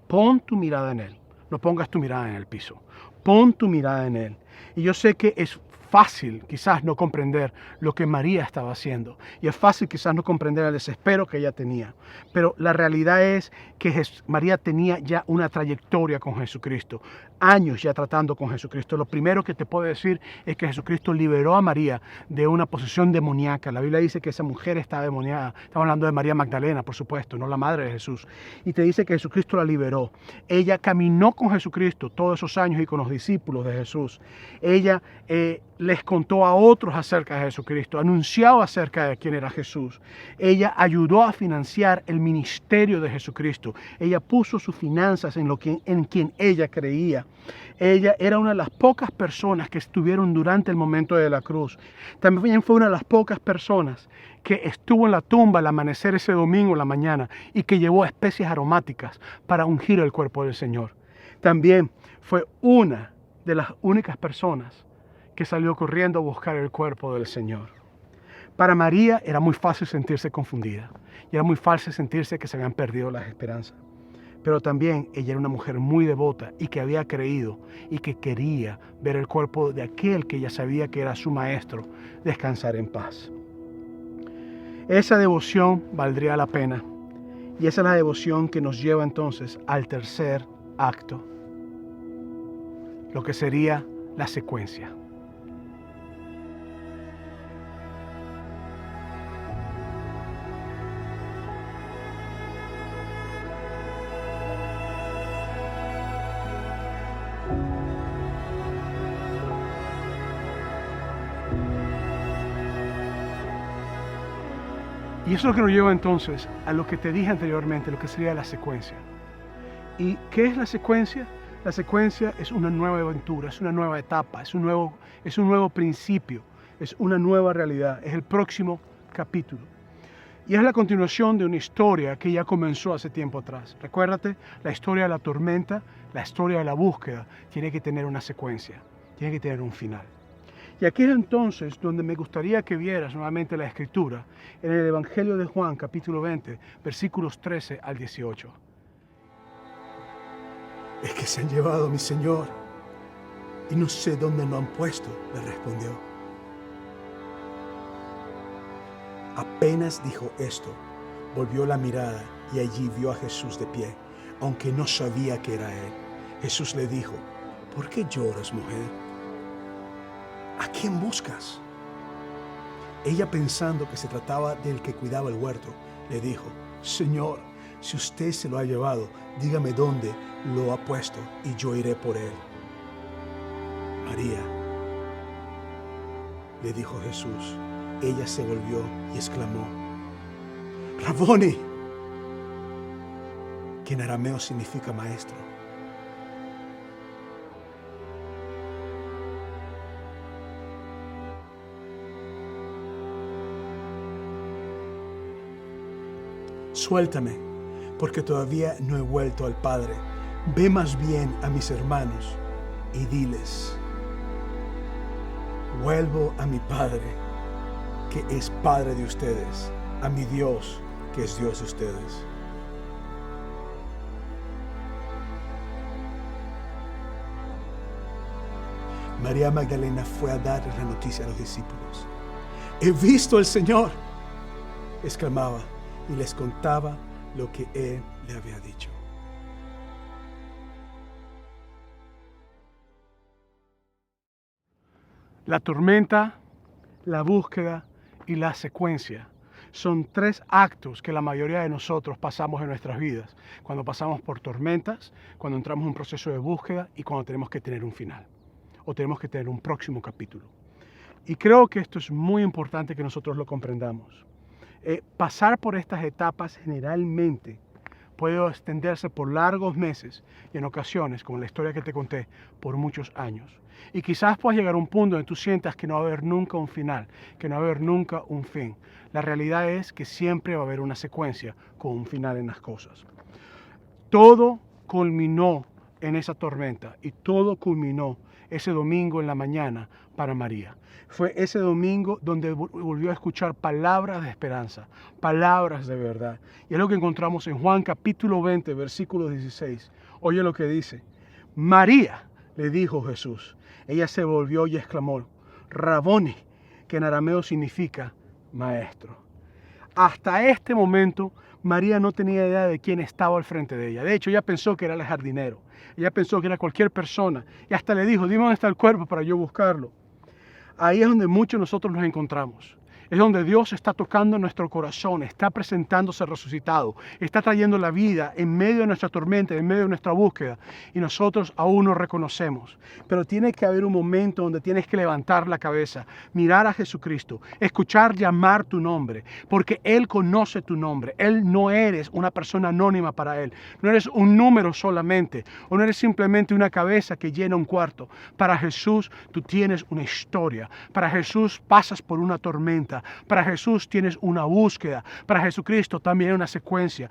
Pon tu mirada en Él, no pongas tu mirada en el piso. Pon tu mirada en Él. Y yo sé que es fácil quizás no comprender lo que María estaba haciendo. Y es fácil quizás no comprender el desespero que ella tenía. Pero la realidad es que María tenía ya una trayectoria con Jesucristo. Años ya tratando con Jesucristo. Lo primero que te puedo decir es que Jesucristo liberó a María de una posesión demoníaca. La Biblia dice que esa mujer estaba demoniada. Estamos hablando de María Magdalena, por supuesto, no la madre de Jesús. Y te dice que Jesucristo la liberó. Ella caminó con Jesucristo todos esos años y con los discípulos de Jesús. Ella les contó a otros acerca de Jesucristo, anunciaba acerca de quién era Jesús. Ella ayudó a financiar el ministerio de Jesucristo. Ella puso sus finanzas en quien ella creía. Ella era una de las pocas personas que estuvieron durante el momento de la cruz. También fue una de las pocas personas que estuvo en la tumba al amanecer ese domingo en la mañana y que llevó especies aromáticas para ungir el cuerpo del Señor. También fue una de las únicas personas que salió corriendo a buscar el cuerpo del Señor. Para María era muy fácil sentirse confundida y era muy fácil sentirse que se habían perdido las esperanzas. Pero también ella era una mujer muy devota y que había creído y que quería ver el cuerpo de aquel que ella sabía que era su maestro descansar en paz. Esa devoción valdría la pena y esa es la devoción que nos lleva entonces al tercer acto, lo que sería la secuencia. Y eso es lo que nos lleva entonces a lo que te dije anteriormente, lo que sería la secuencia. ¿Y qué es la secuencia? La secuencia es una nueva aventura, es una nueva etapa, es un nuevo principio, es una nueva realidad, es el próximo capítulo. Y es la continuación de una historia que ya comenzó hace tiempo atrás. Recuérdate, la historia de la tormenta, la historia de la búsqueda, tiene que tener una secuencia, tiene que tener un final. Y aquí es entonces donde me gustaría que vieras nuevamente la Escritura, en el Evangelio de Juan, capítulo 20, versículos 13 al 18. Es que se han llevado a mi Señor y no sé dónde lo han puesto, le respondió. Apenas dijo esto, volvió la mirada y allí vio a Jesús de pie, aunque no sabía que era él. Jesús le dijo, ¿por qué lloras, mujer? ¿A quién buscas? Ella, pensando que se trataba del que cuidaba el huerto, le dijo, Señor, si usted se lo ha llevado, dígame dónde lo ha puesto y yo iré por él. María, le dijo Jesús. Ella se volvió y exclamó, Raboni, que en arameo significa maestro. Suéltame, porque todavía no he vuelto al Padre. Ve más bien a mis hermanos y diles, vuelvo a mi Padre, que es Padre de ustedes, a mi Dios, que es Dios de ustedes. María Magdalena fue a dar la noticia a los discípulos. He visto al Señor, exclamaba, y les contaba lo que Él le había dicho. La tormenta, la búsqueda y la secuencia son tres actos que la mayoría de nosotros pasamos en nuestras vidas. Cuando pasamos por tormentas, cuando entramos en un proceso de búsqueda y cuando tenemos que tener un final o tenemos que tener un próximo capítulo. Y creo que esto es muy importante que nosotros lo comprendamos. Pasar por estas etapas generalmente puede extenderse por largos meses y en ocasiones, como la historia que te conté, por muchos años. Y quizás puedas llegar a un punto donde tú sientas que no va a haber nunca un final, que no va a haber nunca un fin. La realidad es que siempre va a haber una secuencia con un final en las cosas. Todo culminó en esa tormenta y todo culminó ese domingo en la mañana para María. Fue ese domingo donde volvió a escuchar palabras de esperanza, palabras de verdad. Y es lo que encontramos en Juan capítulo 20, versículo 16. Oye lo que dice. María, le dijo Jesús. Ella se volvió y exclamó, Raboni, que en arameo significa maestro. Hasta este momento, María no tenía idea de quién estaba al frente de ella. De hecho, ella pensó que era el jardinero. Ella pensó que era cualquier persona. Y hasta le dijo, dime dónde está el cuerpo para yo buscarlo. Ahí es donde muchos de nosotros nos encontramos. Es donde Dios está tocando nuestro corazón, está presentándose resucitado, está trayendo la vida en medio de nuestra tormenta, en medio de nuestra búsqueda. Y nosotros aún no reconocemos. Pero tiene que haber un momento donde tienes que levantar la cabeza, mirar a Jesucristo, escuchar llamar tu nombre, porque Él conoce tu nombre. Él no eres una persona anónima para Él. No eres un número solamente, o no eres simplemente una cabeza que llena un cuarto. Para Jesús tú tienes una historia. Para Jesús pasas por una tormenta. Para Jesús tienes una búsqueda. Para Jesucristo también hay una secuencia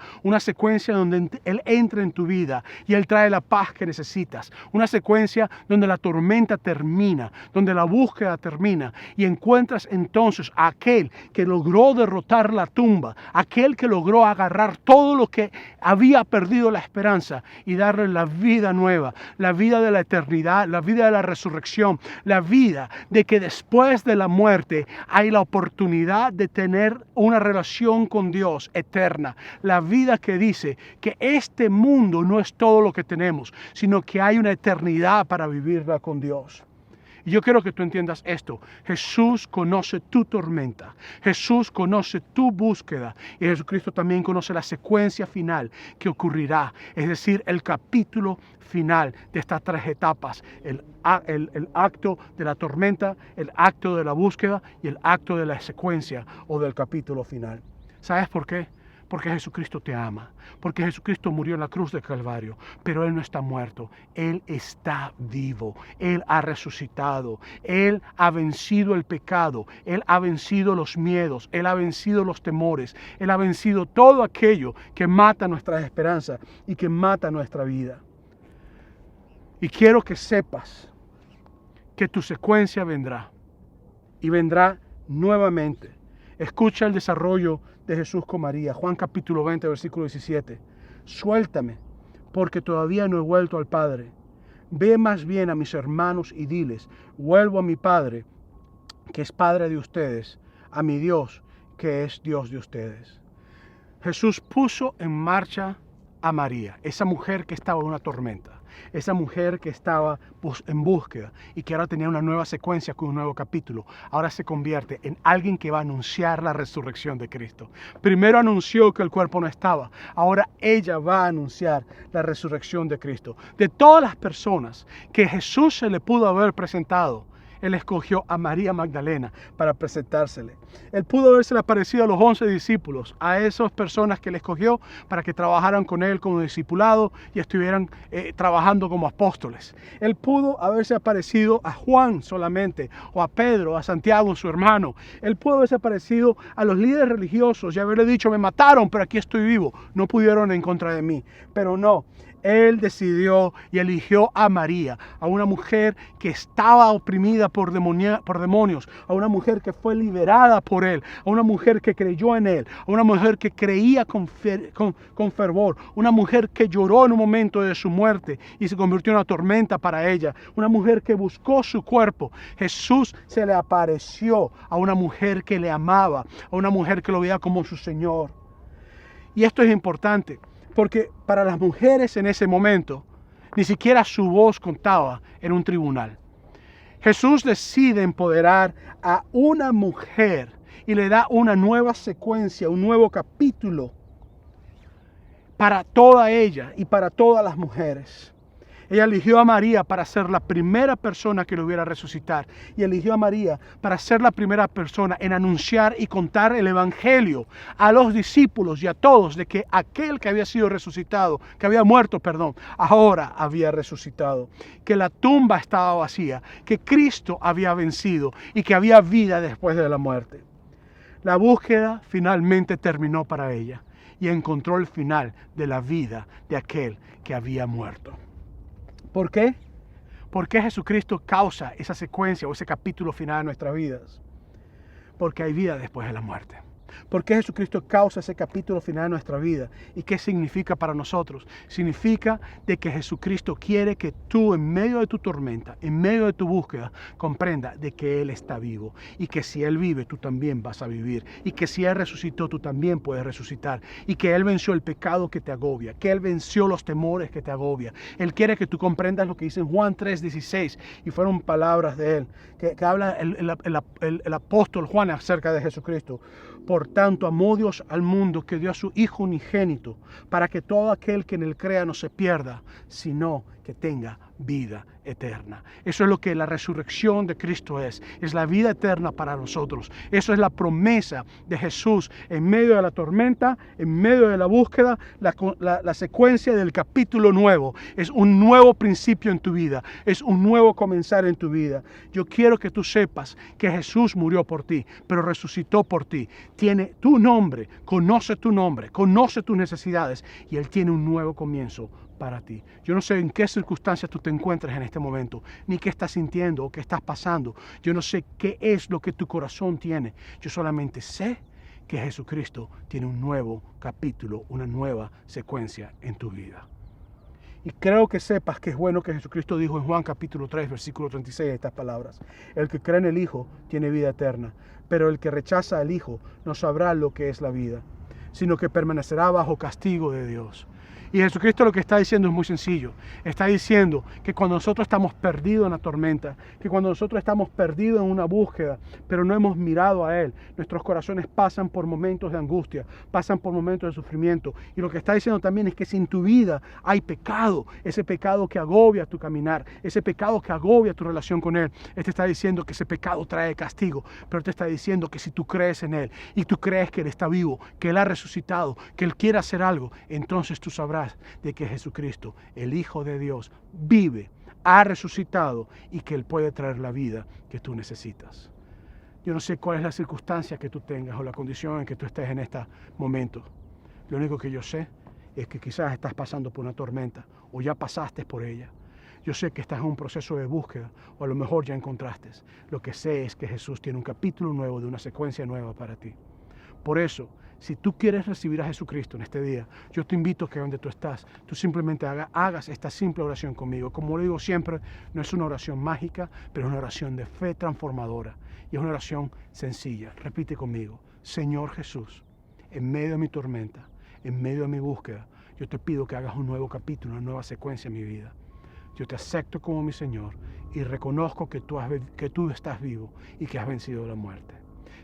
donde Él entra en tu vida y Él trae la paz que necesitas. Una secuencia donde la tormenta termina, donde la búsqueda termina y encuentras entonces a aquel que logró derrotar la tumba, aquel que logró agarrar todo lo que había perdido la esperanza y darle la vida nueva, la vida de la eternidad, la vida de la resurrección, la vida de que después de la muerte hay la oportunidad de tener una relación con Dios eterna. La vida que dice que este mundo no es todo lo que tenemos, sino que hay una eternidad para vivirla con Dios. Y yo quiero que tú entiendas esto. Jesús conoce tu tormenta. Jesús conoce tu búsqueda. Y Jesucristo también conoce la secuencia final que ocurrirá. Es decir, el capítulo final de estas tres etapas. El acto de la tormenta, el acto de la búsqueda y el acto de la secuencia o del capítulo final. ¿Sabes por qué? Porque Jesucristo te ama, porque Jesucristo murió en la cruz del Calvario, pero Él no está muerto, Él está vivo, Él ha resucitado, Él ha vencido el pecado, Él ha vencido los miedos, Él ha vencido los temores, Él ha vencido todo aquello que mata nuestras esperanzas y que mata nuestra vida. Y quiero que sepas que tu secuencia vendrá y vendrá nuevamente. Escucha el desarrollo de Jesús con María. Juan capítulo 20, versículo 17. Suéltame, porque todavía no he vuelto al Padre. Ve más bien a mis hermanos y diles, vuelvo a mi Padre, que es Padre de ustedes, a mi Dios, que es Dios de ustedes. Jesús puso en marcha a María, esa mujer que estaba en una tormenta. Esa mujer que estaba en búsqueda y que ahora tenía una nueva secuencia con un nuevo capítulo, ahora se convierte en alguien que va a anunciar la resurrección de Cristo. Primero anunció que el cuerpo no estaba, ahora ella va a anunciar la resurrección de Cristo. De todas las personas que Jesús se le pudo haber presentado, Él escogió a María Magdalena para presentársele. Él pudo haberse aparecido a los 11 discípulos, a esas personas que Él escogió para que trabajaran con Él como discipulado y estuvieran trabajando como apóstoles. Él pudo haberse aparecido a Juan solamente, o a Pedro, a Santiago, su hermano. Él pudo haberse aparecido a los líderes religiosos y haberle dicho, me mataron, pero aquí estoy vivo. No pudieron en contra de mí, pero no. Él decidió y eligió a María, a una mujer que estaba oprimida por demonios, a una mujer que fue liberada por Él, a una mujer que creyó en Él, a una mujer que creía con fervor, una mujer que lloró en un momento de su muerte y se convirtió en una tormenta para ella, una mujer que buscó su cuerpo. Jesús se le apareció a una mujer que le amaba, a una mujer que lo veía como su Señor. Y esto es importante, porque para las mujeres en ese momento, ni siquiera su voz contaba en un tribunal. Jesús decide empoderar a una mujer y le da una nueva secuencia, un nuevo capítulo para toda ella y para todas las mujeres. Ella eligió a María para ser la primera persona que lo hubiera resucitar. Y eligió a María para ser la primera persona en anunciar y contar el evangelio a los discípulos y a todos de que aquel que había sido resucitado, que había muerto, ahora había resucitado. Que la tumba estaba vacía, que Cristo había vencido y que había vida después de la muerte. La búsqueda finalmente terminó para ella y encontró el final de la vida de aquel que había muerto. ¿Por qué? ¿Por qué Jesucristo causa esa secuencia o ese capítulo final de nuestras vidas? Porque hay vida después de la muerte. ¿Por qué Jesucristo causa ese capítulo final de nuestra vida? ¿Y qué significa para nosotros? Significa de que Jesucristo quiere que tú en medio de tu tormenta, en medio de tu búsqueda, comprenda de que Él está vivo. Y que si Él vive, tú también vas a vivir. Y que si Él resucitó, tú también puedes resucitar. Y que Él venció el pecado que te agobia. Que Él venció los temores que te agobia. Él quiere que tú comprendas lo que dice en Juan 3:16. Y fueron palabras de Él. Que habla el apóstol Juan acerca de Jesucristo. Por tanto, amó Dios al mundo que dio a su Hijo unigénito, para que todo aquel que en él crea no se pierda, sino que tenga vida eterna. Eso es lo que la resurrección de Cristo es la vida eterna para nosotros. Eso es la promesa de Jesús en medio de la tormenta, en medio de la búsqueda, la secuencia del capítulo nuevo. Es un nuevo principio en tu vida, es un nuevo comenzar en tu vida. Yo quiero que tú sepas que Jesús murió por ti, pero resucitó por ti. Tiene tu nombre, conoce tus necesidades y Él tiene un nuevo comienzo para ti. Yo no sé en qué circunstancias tú te encuentres en este momento, ni qué estás sintiendo o qué estás pasando. Yo no sé qué es lo que tu corazón tiene. Yo solamente sé que Jesucristo tiene un nuevo capítulo, una nueva secuencia en tu vida. Y creo que sepas que es bueno que Jesucristo dijo en Juan capítulo 3, versículo 36 estas palabras. El que cree en el Hijo tiene vida eterna, pero el que rechaza al Hijo no sabrá lo que es la vida, sino que permanecerá bajo castigo de Dios. Y Jesucristo lo que está diciendo es muy sencillo. Está diciendo que cuando nosotros estamos perdidos en la tormenta, que cuando nosotros estamos perdidos en una búsqueda, pero no hemos mirado a Él, nuestros corazones pasan por momentos de angustia, pasan por momentos de sufrimiento. Y lo que está diciendo también es que si en tu vida hay pecado, ese pecado que agobia tu caminar, ese pecado que agobia tu relación con Él, Él te está diciendo que ese pecado trae castigo, pero te está diciendo que si tú crees en Él y tú crees que Él está vivo, que Él ha resucitado, que Él quiere hacer algo, entonces tú sabrás de que Jesucristo, el Hijo de Dios, vive, ha resucitado y que Él puede traer la vida que tú necesitas. Yo no sé cuál es la circunstancia que tú tengas o la condición en que tú estés en este momento. Lo único que yo sé es que quizás estás pasando por una tormenta o ya pasaste por ella. Yo sé que estás en un proceso de búsqueda o a lo mejor ya encontraste. Lo que sé es que Jesús tiene un capítulo nuevo de una secuencia nueva para ti. Por eso, si tú quieres recibir a Jesucristo en este día, yo te invito a que donde tú estás, tú simplemente hagas esta simple oración conmigo. Como lo digo siempre, no es una oración mágica, pero es una oración de fe transformadora. Y es una oración sencilla. Repite conmigo: Señor Jesús, en medio de mi tormenta, en medio de mi búsqueda, yo te pido que hagas un nuevo capítulo, una nueva secuencia en mi vida. Yo te acepto como mi Señor y reconozco que tú estás vivo y que has vencido la muerte.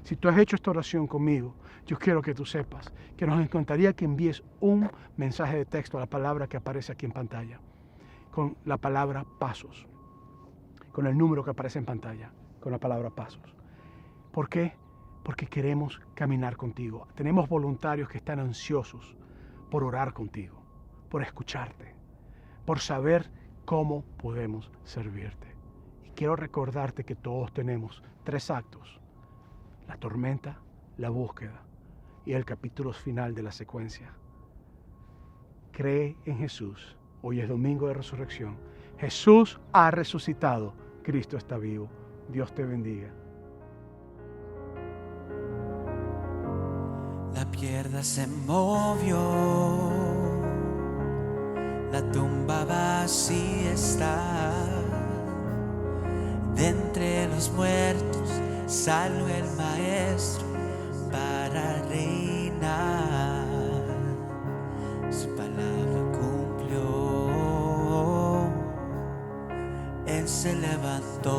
Si tú has hecho esta oración conmigo, yo quiero que tú sepas que nos encantaría que envíes un mensaje de texto a la palabra que aparece aquí en pantalla, con la palabra pasos, con el número que aparece en pantalla, con la palabra pasos. ¿Por qué? Porque queremos caminar contigo. Tenemos voluntarios que están ansiosos por orar contigo, por escucharte, por saber cómo podemos servirte. Y quiero recordarte que todos tenemos 3 actos: la tormenta, la búsqueda y el capítulo final de la secuencia. Cree en Jesús. Hoy es domingo de resurrección. Jesús ha resucitado. Cristo está vivo. Dios te bendiga. La piedra se movió, la tumba vacía está. De entre los muertos salió el Maestro para reinar. Su palabra cumplió, Él se levantó.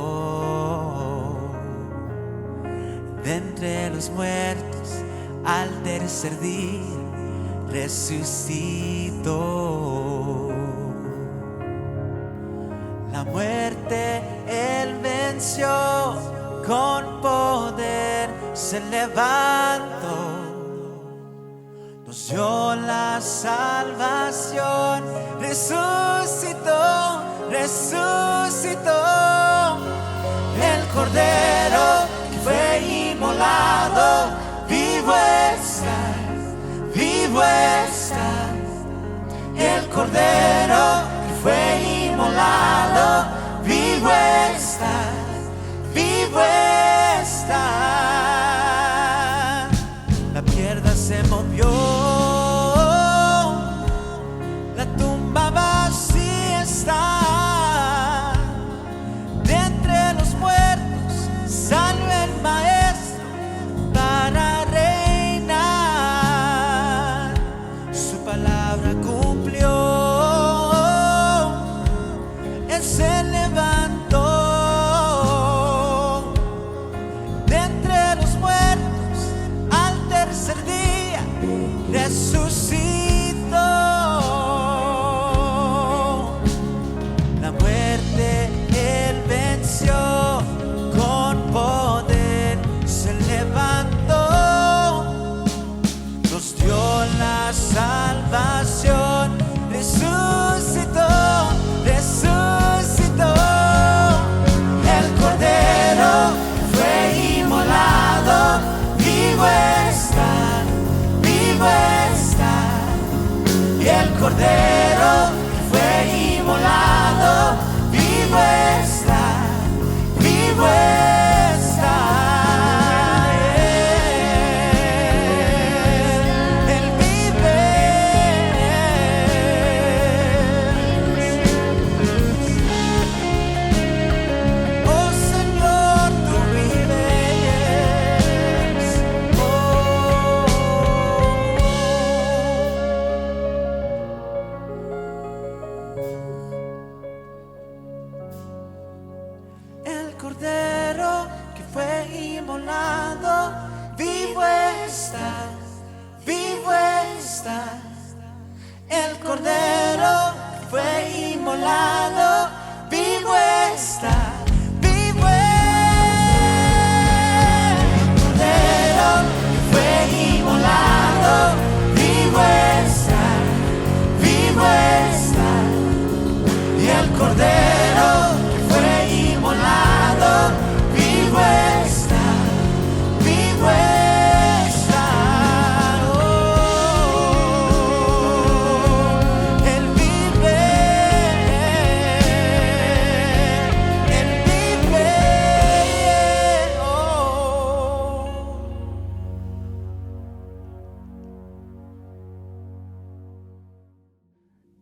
De entre los muertos al tercer día resucitó. La muerte Él venció, con poder se levantó. Nos dio la salvación, resucitó, resucitó. El Cordero que fue inmolado, vivo está, vivo está. El Cordero que fue inmolado, vivo está, vivo está. La piedra se movió, la tumba vacía está. De entre los muertos salió el Maestro para reinar. Su palabra cumplió, Cordero que fue inmolado, vivo está, vivo está. El Cordero que fue inmolado, vivo está, vivo el Cordero que fue inmolado, vivo está, vivo está. Y el Cordero que fue inmolado, vivo está, vivo está. Oh, Él vive, oh.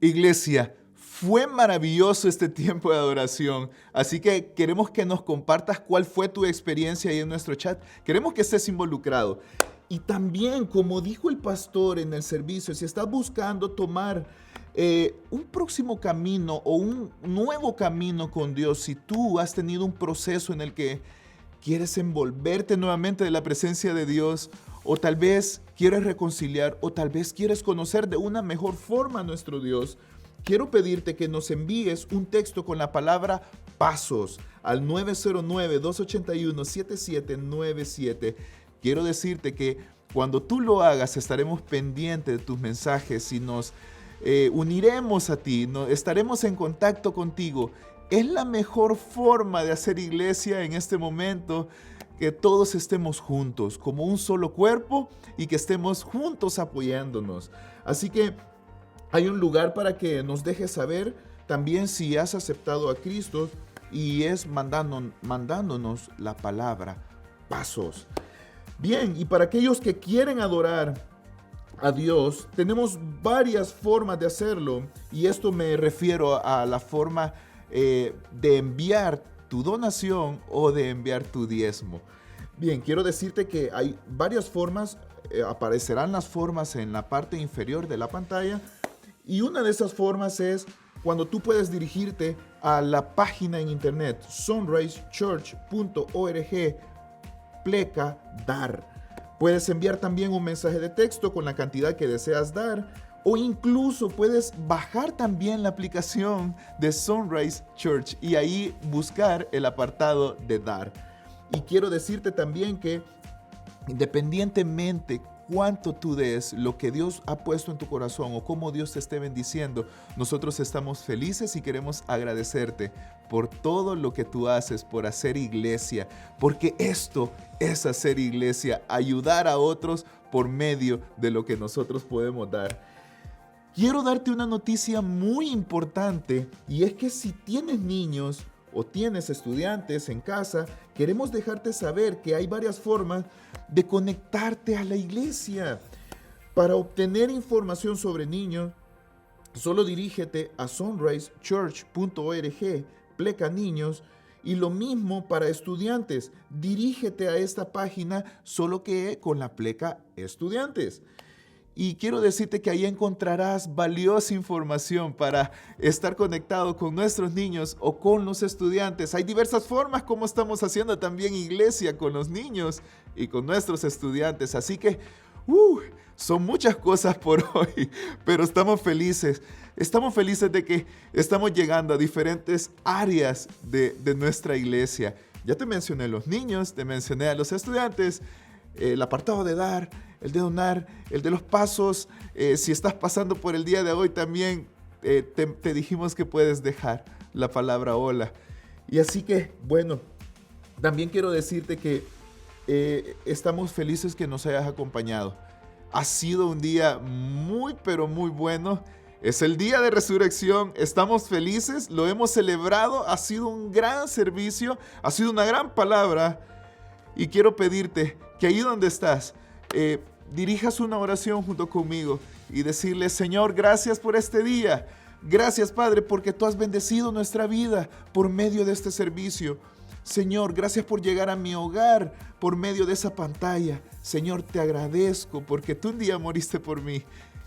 Iglesia, fue maravilloso este tiempo de adoración, así que queremos que nos compartas cuál fue tu experiencia ahí en nuestro chat. Queremos que estés involucrado. Y también, como dijo el pastor en el servicio, si estás buscando tomar un próximo camino o un nuevo camino con Dios, si tú has tenido un proceso en el que quieres envolverte nuevamente de la presencia de Dios, o tal vez quieres reconciliar, o tal vez quieres conocer de una mejor forma a nuestro Dios, quiero pedirte que nos envíes un texto con la palabra pasos al 909-281-7797. Quiero decirte que cuando tú lo hagas estaremos pendientes de tus mensajes y nos uniremos a ti, estaremos en contacto contigo. Es la mejor forma de hacer iglesia en este momento, que todos estemos juntos como un solo cuerpo y que estemos juntos apoyándonos. Así que hay un lugar para que nos dejes saber también si has aceptado a Cristo, y es mandándonos la palabra pasos. Bien, y para aquellos que quieren adorar a Dios, tenemos varias formas de hacerlo, y esto me refiero a la forma de enviar tu donación o de enviar tu diezmo. Bien, quiero decirte que hay varias formas, aparecerán las formas en la parte inferior de la pantalla, y una de esas formas es cuando tú puedes dirigirte a la página en internet sunrisechurch.org/dar. Puedes enviar también un mensaje de texto con la cantidad que deseas dar, o incluso puedes bajar también la aplicación de Sunrise Church y ahí buscar el apartado de dar. Y quiero decirte también que independientemente cuánto tú des, lo que Dios ha puesto en tu corazón o cómo Dios te esté bendiciendo, nosotros estamos felices y queremos agradecerte por todo lo que tú haces, por hacer iglesia, porque esto es hacer iglesia, ayudar a otros por medio de lo que nosotros podemos dar. Quiero darte una noticia muy importante, y es que si tienes niños o tienes estudiantes en casa, queremos dejarte saber que hay varias formas de conectarte a la iglesia. Para obtener información sobre niños, solo dirígete a sunrisechurch.org/niños, y lo mismo para estudiantes, dirígete a esta página solo que con la pleca estudiantes. Y quiero decirte que ahí encontrarás valiosa información para estar conectado con nuestros niños o con los estudiantes. Hay diversas formas como estamos haciendo también iglesia con los niños y con nuestros estudiantes. Así que son muchas cosas por hoy, pero estamos felices. Estamos felices de que estamos llegando a diferentes áreas de nuestra iglesia. Ya te mencioné los niños, te mencioné a los estudiantes, el apartado de dar, el de donar, el de los pasos. Si estás pasando por el día de hoy también, te dijimos que puedes dejar la palabra hola. Y así que, bueno, también quiero decirte que estamos felices que nos hayas acompañado. Ha sido un día muy, pero muy bueno. Es el día de resurrección, estamos felices, lo hemos celebrado, ha sido un gran servicio, ha sido una gran palabra. Y quiero pedirte que ahí donde estás, dirijas una oración junto conmigo y decirle: Señor, gracias por este día. Gracias, Padre, porque tú has bendecido nuestra vida por medio de este servicio. Señor, gracias por llegar a mi hogar por medio de esa pantalla. Señor, te agradezco porque tú un día moriste por mí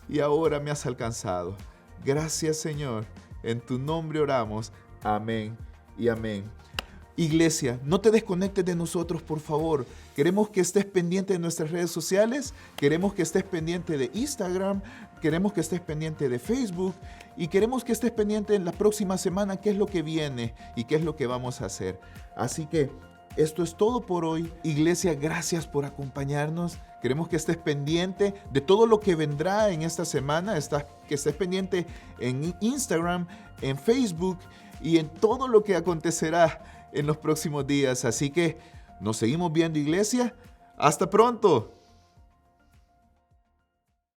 y ahora me has alcanzado. Gracias, Señor. En tu nombre oramos. Amén y amén. Iglesia, no te desconectes de nosotros, por favor. Queremos que estés pendiente de nuestras redes sociales, queremos que estés pendiente de Instagram, queremos que estés pendiente de Facebook y queremos que estés pendiente en la próxima semana qué es lo que viene y qué es lo que vamos a hacer. Así que esto es todo por hoy. Iglesia, gracias por acompañarnos. Queremos que estés pendiente de todo lo que vendrá en esta semana, que estés pendiente en Instagram, en Facebook y en todo lo que acontecerá en los próximos días. Así que nos seguimos viendo, iglesia. ¡Hasta pronto!